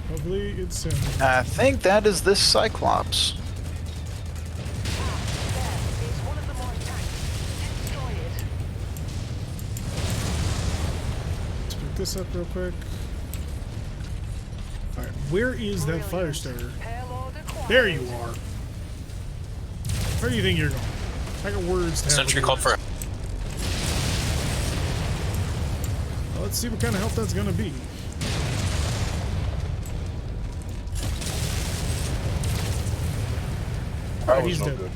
Hopefully it's him. I think that is this Cyclops. There is one of the more tanks. Destroy it. Let's pick this up real quick. Alright, where is that fire starter? Payload acquired. There you are. Where do you think you're going? I got words to have Sentry with called for. words. Well, let's see what kind of help that's gonna be. That Alright, was he's no dead. good.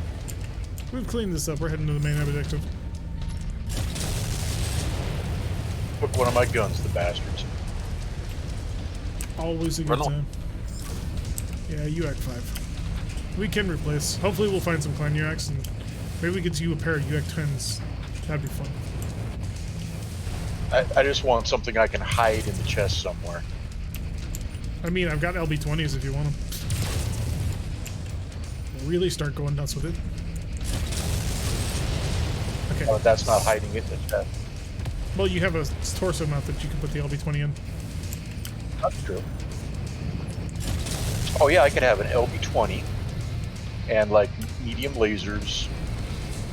We've cleaned this up. We're heading to the main objective. Took one of my guns, the bastards. Always a good Rental. time. Yeah, UAC 5. We can replace. Hopefully we'll find some clan UACs and maybe we get you a pair of UAC 10s. That'd be fun. I just want something I can hide in the chest somewhere. I mean, I've got LB20s if you want them. Really start going nuts with it. Okay. But that's not hiding it in the chest. Well, you have a torso mount that you can put the LB20 in. That's true. Oh yeah, I could have an LB-20 and like medium lasers.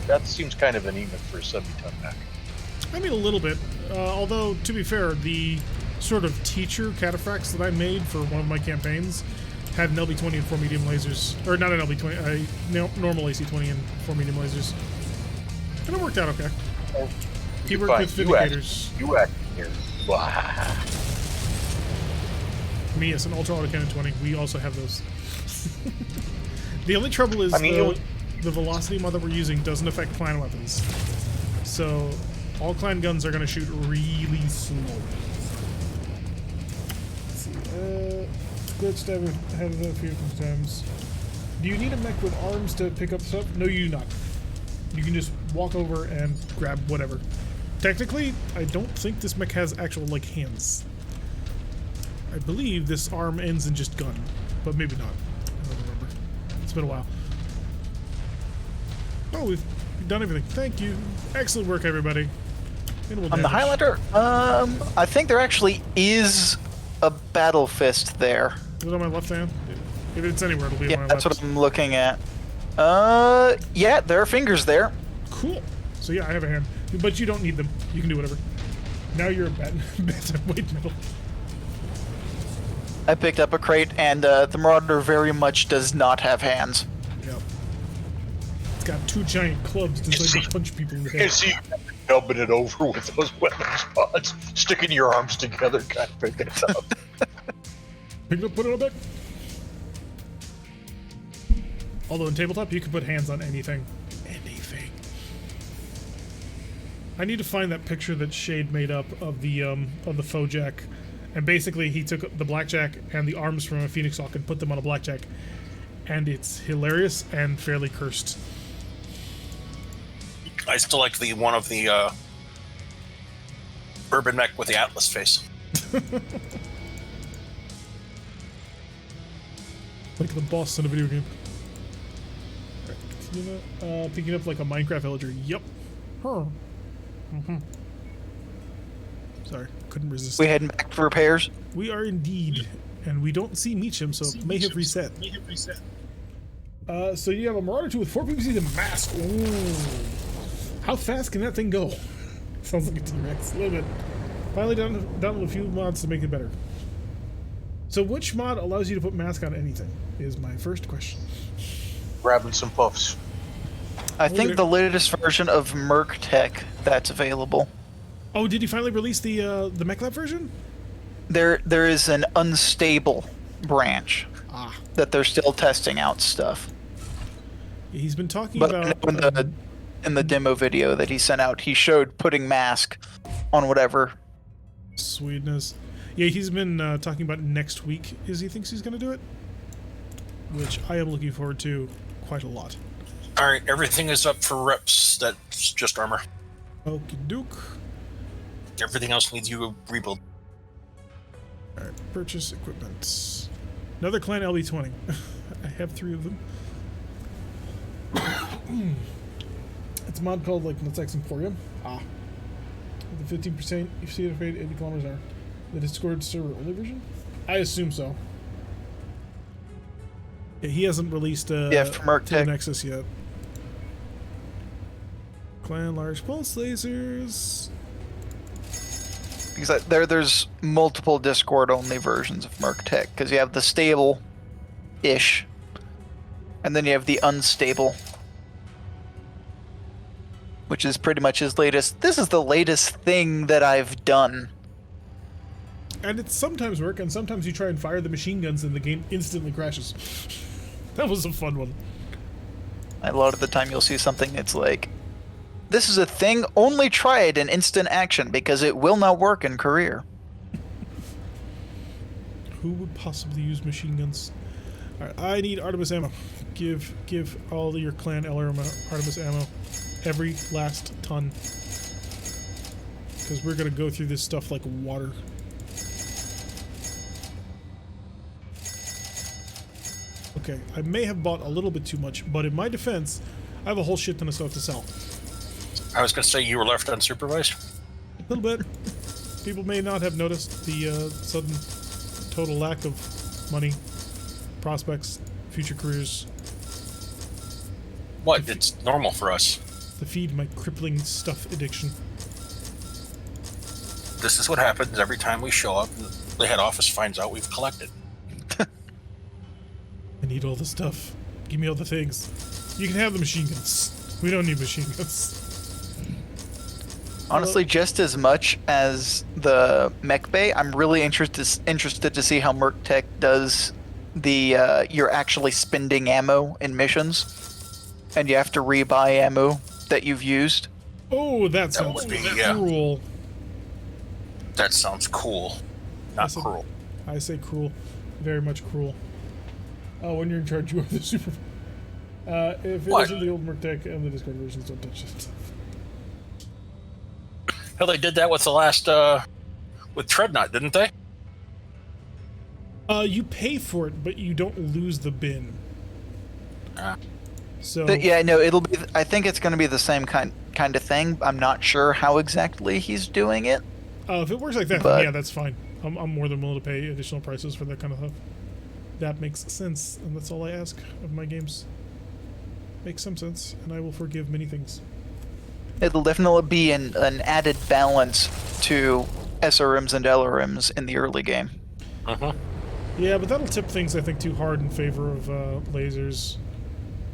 That seems kind of anemic for a 70-ton mech. I mean, a little bit. Although, to be fair, the sort of teacher cataphracts that I made for one of my campaigns had an LB-20 and 4 medium lasers. Or not an LB-20, a normal AC-20 and 4 medium lasers. And it worked out okay. Oh, He you worked find with Vindicators. You act here. Blah. Me, as an Ultra Autocannon 20, we also have those. The only trouble is I mean, the velocity mod that we're using doesn't affect clan weapons. So, all clan guns are going to shoot really slow. Let's see. Glitched, I've had it a few times. Do you need a mech with arms to pick up stuff? No, you do not. You can just walk over and grab whatever. Technically, I don't think this mech has actual, like, hands. I believe this arm ends in just gun, but maybe not. I don't remember. It's been a while. Oh, we've done everything. Thank you. Excellent work, everybody. Minimal On the damage. Highlander, I think there actually is a battle fist there. Is it on my left hand? If it's anywhere, it'll be on Yeah, my that's left. what I'm looking at. Yeah, there are fingers there. Cool. So yeah, I have a hand, but you don't need them. You can do whatever. Now you're a wait middle. I picked up a crate, and the Marauder very much does not have hands. Yep. It's got 2 giant clubs designed to punch people in the I head. see you dubbing it over with those weapon spots, sticking your arms together, kind of pick it up. Pick it up, put it on back. Although in tabletop, you can put hands on anything. Anything. I need to find that picture that Shade made up of the faux jack. And basically, he took the blackjack and the arms from a Phoenix Hawk and put them on a blackjack. And it's hilarious and fairly cursed. I still like the one of the urban mech with the Atlas face. Like the boss in a video game. Alright, picking up like a Minecraft villager. Yep. Huh. Sorry, couldn't resist. We heading back for repairs. We are indeed, and we don't see Meacham, so it may have reset. So you have a Marauder 2 with 4 PVC to mask. Ooh. How fast can that thing go? Sounds like a T-Rex. A little bit. Finally down to a few mods to make it better. So which mod allows you to put mask on anything is my first question. Grabbing some puffs. I think the latest version of MechWarrior that's available. Oh, did you finally release the MechLab version? There is an unstable branch that they're still testing out stuff. Yeah, he's been talking But about in the demo video that he sent out, he showed putting mask on whatever. Sweetness. Yeah, he's been talking about next week he thinks he's going to do it, which I am looking forward to quite a lot. All right, everything is up for reps. That's just armor. Okie doke. Everything else needs you to rebuild. Alright, purchase equipment. Another clan LB20. I have 3 of them. It's a mod called, like, Let's Emporium. With a 15%, you see it afraid 80 kilometers an hour. The Discord server only version? I assume so. Yeah, he hasn't released For to MechWarrior. Nexus yet. Clan large pulse lasers. Because there's multiple Discord only versions of MechWarrior, because you have the stable-ish, and then you have the unstable, which is pretty much his latest. This is the latest thing that I've done. And it sometimes works, and sometimes you try and fire the machine guns and the game instantly crashes. That was a fun one. A lot of the time you'll see something that's like, this is a thing, only try it in instant action because it will not work in career. Who would possibly use machine guns? Alright, I need Artemis ammo. Give all your clan LRM Artemis ammo. Every last ton. Because we're going to go through this stuff like water. Okay, I may have bought a little bit too much, but in my defense, I have a whole shit ton of stuff to sell. I was going to say you were left unsupervised. A little bit. People may not have noticed the sudden total lack of money, prospects, future careers. What? It's normal for us. To feed my crippling stuff addiction. This is what happens every time we show up and the head office finds out we've collected. I need all the stuff. Give me all the things. You can have the machine guns. We don't need machine guns. Honestly, just as much as the Mech Bay, I'm really interested to see how MechWarrior does the you're actually spending ammo in missions, and you have to rebuy ammo that you've used. Oh, that sounds cruel. That sounds cool. Not cruel. I say cruel. Very much cruel. Oh, when you're in charge, you are the super. If it isn't the old MechWarrior and the Discord versions, don't touch it. Hell, they did that with the last, with Treadnought, didn't they? You pay for it, but you don't lose the bin. So Yeah, no, it'll be. I think it's going to be the same kind of thing. I'm not sure how exactly he's doing it. If it works like that, then yeah, that's fine. I'm more than willing to pay additional prices for that kind of stuff. That makes sense, and that's all I ask of my games. Makes some sense, and I will forgive many things. It'll definitely be an added balance to SRMs and LRMs in the early game. Yeah, but that'll tip things, I think, too hard in favor of lasers.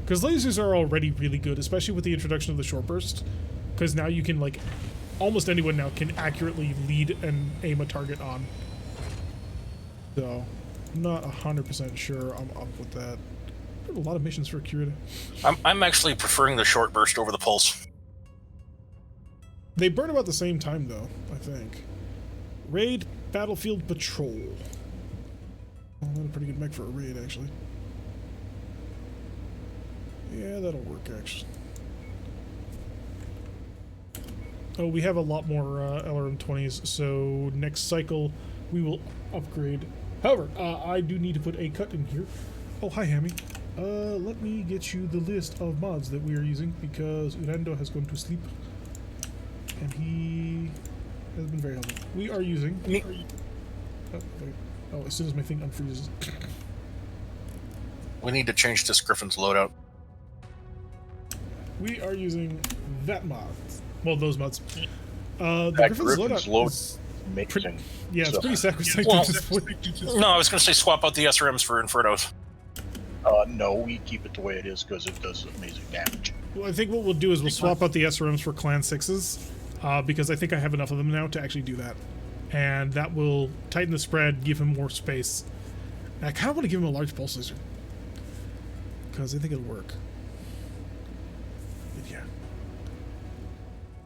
Because lasers are already really good, especially with the introduction of the short burst. Because now you can, like, almost anyone now can accurately lead and aim a target on. So, I'm not 100% sure I'm up with that. I have a lot of missions for Kurita. I'm actually preferring the short burst over the pulse. They burn about the same time, though, I think. Raid Battlefield Patrol. Oh, that's a pretty good mech for a raid, actually. Yeah, that'll work, actually. Oh, we have a lot more LRM-20s, so next cycle we will upgrade. However, I do need to put a cut in here. Oh, hi, Hammy. Let me get you the list of mods that we are using, because Urando has gone to sleep. And he has been very helpful. We are using... Oh, as soon as my thing unfreezes. We need to change this Griffin's loadout. We are using that mod. Well, those mods. The That Griffin's Griffin's loadout load is amazing. yeah, it's So- pretty sacrosanct Well, at this point. No, I was going to say swap out the SRMs for Infernos. No, we keep it the way it is because it does amazing damage. Well, I think what we'll do is we'll swap out the SRMs for Clan 6s, because I think I have enough of them now to actually do that. And that will tighten the spread, give him more space. And I kind of want to give him a large pulse laser, because I think it'll work. But yeah.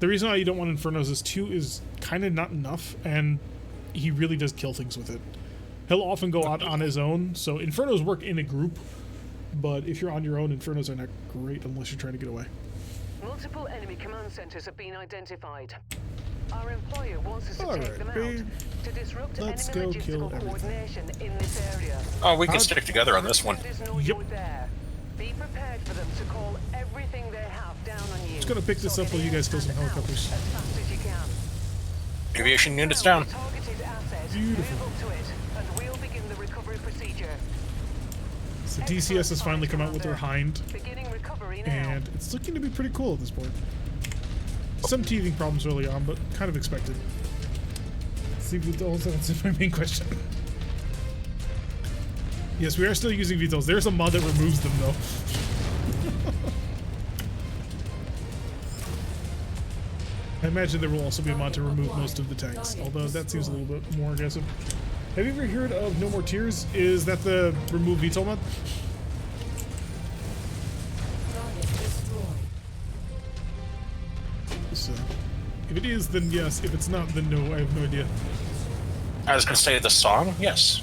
The reason why you don't want Infernos is 2 is kind of not enough, and he really does kill things with it. He'll often go out on his own, so Infernos work in a group, but if you're on your own, Infernos are not great unless you're trying to get away. Multiple enemy command centers have been identified. Our employer wants us to Alright, take them out babe. to disrupt Let's enemy go kill logistical everything. coordination in this area. Oh, we can stick together on this one. Defenders know Yep. you're there. Be prepared for them to call everything they have down on you. Just gonna pick this So up get while you in guys kill some and out helicopters. as fast as you can. Aviation units down. Targeted asset. Beautiful. Move up to it, and we'll begin the recovery procedure. So DCS has finally come out with their Hind, Beginning recovery now. and it's looking to be pretty cool at this point. Some teething problems early on, but kind of expected. See VTOLs, that's my main question. Yes, we are still using VTOLs. There's a mod that removes them, though. I imagine there will also be a mod to remove most of the tanks, although that seems a little bit more aggressive. Have you ever heard of No More Tears? Is that the remove VTOL mod? Target destroyed. So, if it is, then yes. If it's not, then no. I have no idea. I was going to say the song, yes.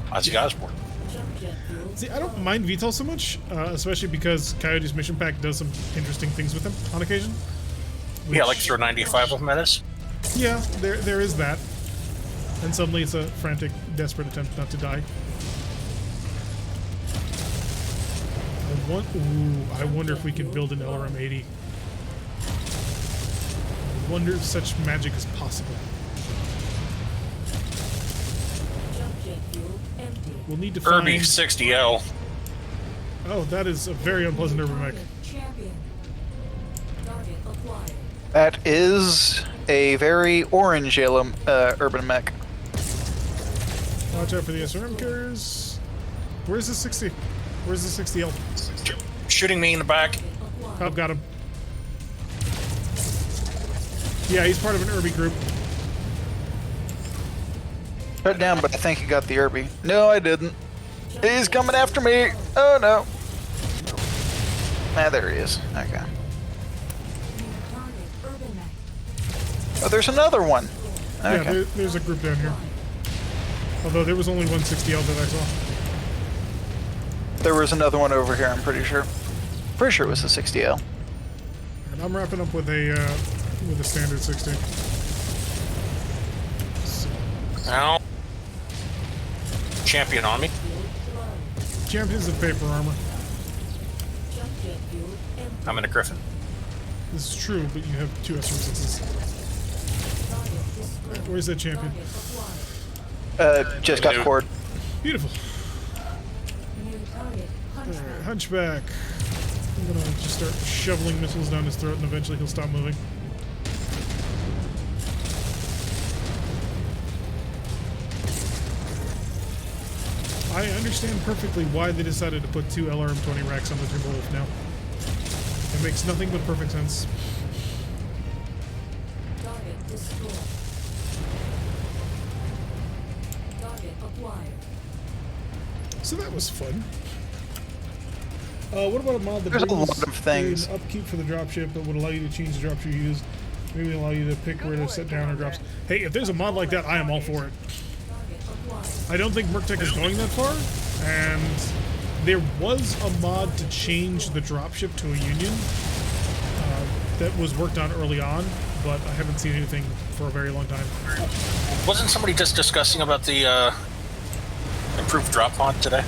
Ozzy Osbourne. Jump jet fuel. See, I don't mind VTOL so much, especially because Coyote's mission pack does some interesting things with them on occasion. Yeah, like which- throw 95 of them at us. Yeah, there is that. And suddenly it's a frantic, desperate attempt not to die. I wonder if we can build an LRM-80. I wonder if such magic is possible. Jump jet fuel empty. We'll need to Irby find... 60L. Oh, that is a very unpleasant urban mech. Target champion. Target acquired. That is a very orange yellow urban mech. Watch out for the SRM carriers. Where's the 60? Where's the 60L? Shooting me in the back. Oh, got him. Yeah, he's part of an Irby group. Shut down, but I think he got the Irby. No, I didn't. He's coming after me. Oh no. Ah, there he is. Okay. Target urban mech. Oh, there's another one. Yeah, Okay. there's a group down here. Although there was only one 60L that I saw. There was another one over here, I'm pretty sure. Pretty sure it was a 60L. And I'm wrapping up with a standard 60. So, Ow. Champion on me. champions of paper armor. Jump jet fuel empty. I'm in a Griffin. This is true, but you have two SR6s. Target destroyed. Where's that champion? Target acquired. Just got Nope. cord. Beautiful. New target hunchback. Alright, hunchback. I'm gonna just start shoveling missiles down his throat and eventually he'll stop moving. I understand perfectly why they decided to put two LRM-20 racks on the Timberwolf now. It makes nothing but perfect sense. Target destroyed. Target acquired. So that was fun. What about a mod that There's a brings lot of things. in upkeep for the dropship that would allow you to change the dropship you use? Maybe allow you to pick where to set down or drops. Hey, if there's a mod like that, I am all for it. Target acquired. I don't think MechWarrior is going that far, and there was a mod to change the dropship to a Union that was worked on early on, but I haven't seen anything for a very long time. Wasn't somebody just discussing about the improved drop mod today?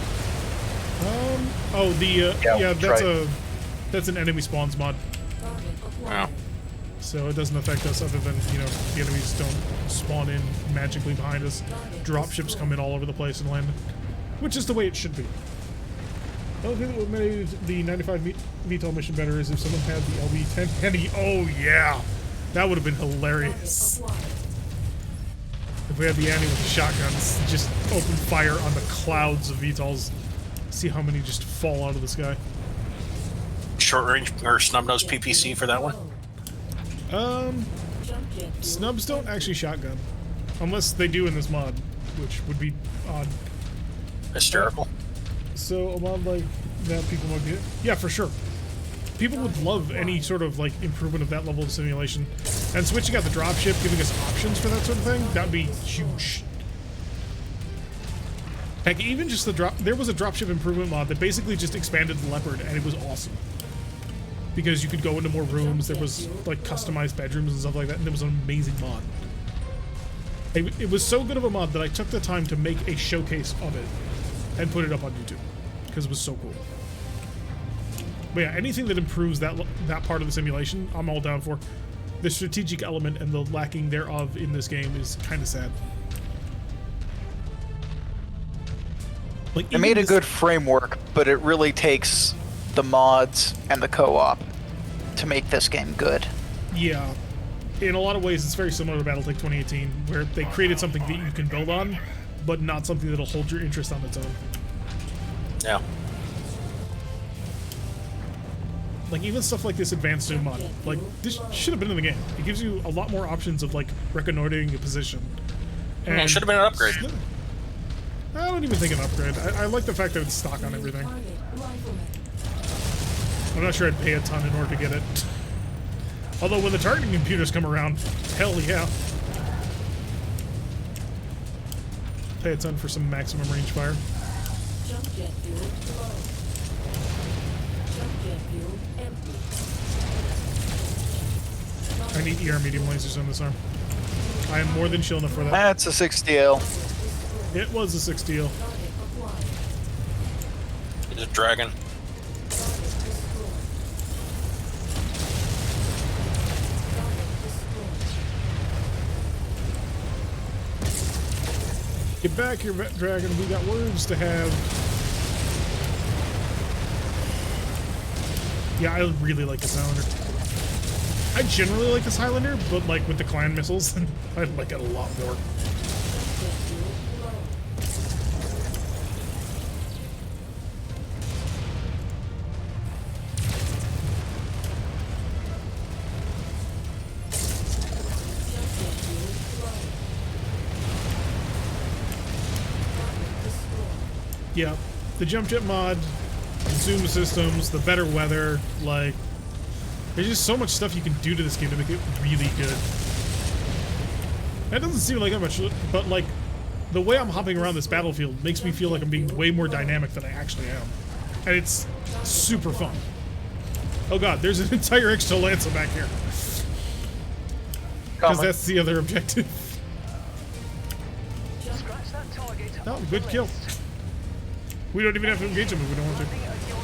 Oh, the Yeah, that's an enemy spawns mod, Target acquired. Wow. so it doesn't affect us other than the enemies don't spawn in magically behind us. Dropships come in all over the place and land, which is the way it should be. The only thing that would made the 95 VTOL mission better is if someone had the LB-10 handy. Oh yeah, that would have been hilarious. Acquired. If we had the Annie with the shotguns, just open fire on the clouds of VTOLs. See how many just fall out of the sky. Short range or snub nose PPC for that one? Um, Jump jet fuel. snubs don't actually shotgun. Unless they do in this mod, which would be odd. Hysterical. So a mod like that people might get. Yeah, for sure. People would love any sort of like improvement of that level of simulation. And switching out the dropship, giving us options for that sort of thing, that'd be huge. Heck, even just the drop, there was a dropship improvement mod that basically just expanded the Leopard, and it was awesome. Because you could go into more rooms, there was like customized bedrooms and stuff like that, and it was an amazing mod. It was so good of a mod that I took the time to make a showcase of it and put it up on YouTube because it was so cool. But yeah, anything that improves that part of the simulation, I'm all down for. The strategic element and the lacking thereof in this game is kind of sad. Like, They made a this- good framework, but it really takes the mods and the co-op to make this game good. Yeah. In a lot of ways, it's very similar to Battletech 2018, where they created something that you can build on, but not something that'll hold your interest on its own. Yeah. Like, even stuff like this advanced zoom mod, like, this should have been in the game. It gives you a lot more options of, like, reconnoitering a position. Well, it should have been an upgrade. I don't even think an upgrade. I like the fact that it's stock on everything. Target rifleman. I'm not sure I'd pay a ton in order to get it. Although when the targeting computers come around, hell yeah. Pay a ton for some maximum range fire. Jump jet fuel low. Jump jet fuel empty. I need ER medium lasers on this arm. I am more than chill enough for that. That's a 6DL. It was a 6DL. Target acquired. It's a dragon. Target destroyed. Target destroyed. Get back here, Vet Dragon. We got words to have. Yeah, I really like this Highlander. I generally like this Highlander, but like with the clan missiles, I like it a lot more. Jump jet fuel low. Jump jet fuel low. Target destroyed. Yeah, the jump jet mod, the zoom systems, the better weather, like, there's just so much stuff you can do to this game to make it really good. That doesn't seem like that much, but like, the way I'm hopping around this battlefield makes me feel like I'm being way more dynamic than I actually am. And it's super fun. Oh god, there's an entire extra Lancer back here. Because that's the other objective. Scratch that target. Oh, off good the kill. list. We don't even have to engage them if we don't want to. Landing at your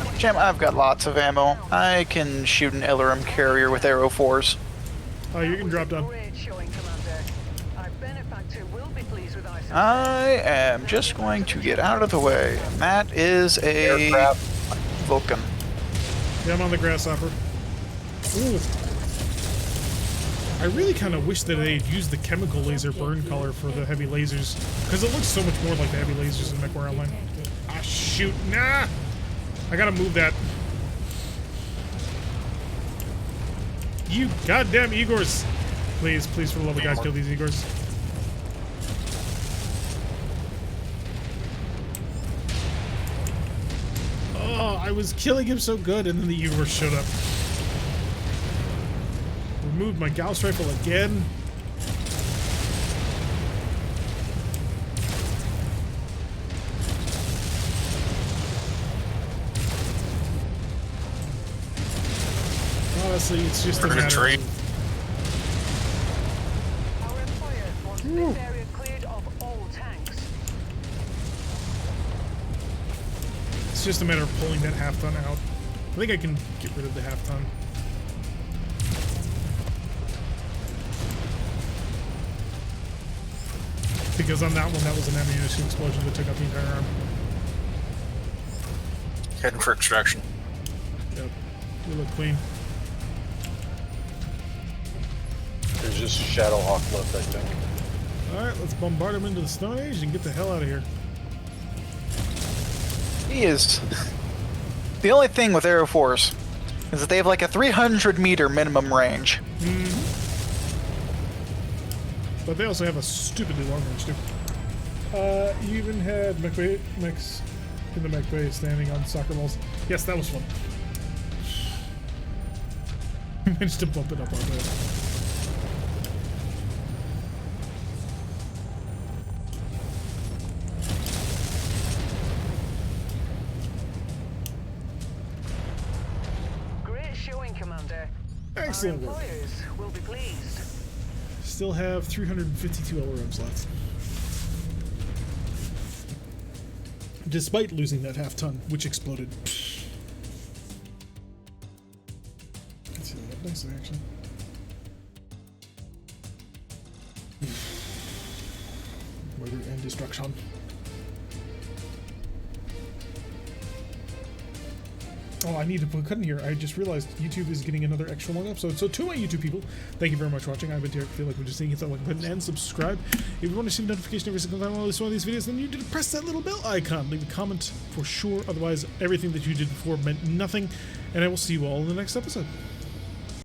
location. Jim, I've got lots of ammo. I can shoot an LRM carrier with Arrow 4s. Oh, you can drop down. Great showing, Commander. Our benefactor will be pleased with our I am just going to get out of the way. And that is a Aircraft. Vulcan. Yeah, I'm on the grasshopper. Ooh. I really kind of wish that they'd used the chemical laser burn color for the heavy lasers, because it looks so much more like the heavy lasers in MechWarrior Online. Ah, shoot. Nah! I gotta move that. You goddamn Igors! Please, please, for the love of God, kill these Igors. Oh, I was killing him so good, and then the Igors showed up. Removed my Gauss rifle again. Honestly, it's just a We're gonna matter trade. of... Our employer wants this area cleared of all tanks. It's just a matter of pulling that half ton out. I think I can get rid of the half ton. Because on that one, that was an ammunition explosion that took out the entire arm. Heading for extraction. Yep. We look clean. There's just a Shadowhawk left, I think. Alright, let's bombard him into the Stone Age and get the hell out of here. He is. The only thing with Aero Force is that they have like a 300-meter minimum range. But they also have a stupidly long range, too. You even had mechs in the mech bay standing on soccer balls. Yes, that was fun. Managed to bump it up on there. Great showing, Commander. Excellent Our work. employers will be pleased. Still have 352 LRMs left. Despite losing that half ton, which exploded. Let's see that nicely, actually. Murder and destruction. Oh, I need to put a cut in here. I just realized YouTube is getting another extra long episode. So to my YouTube people, thank you very much for watching. I've been Derek. Feel like we're just saying hit that like button and subscribe. If you want to see a notification every single time I release one of these videos, then you need to press that little bell icon. Leave a comment for sure. Otherwise, everything that you did before meant nothing. And I will see you all in the next episode.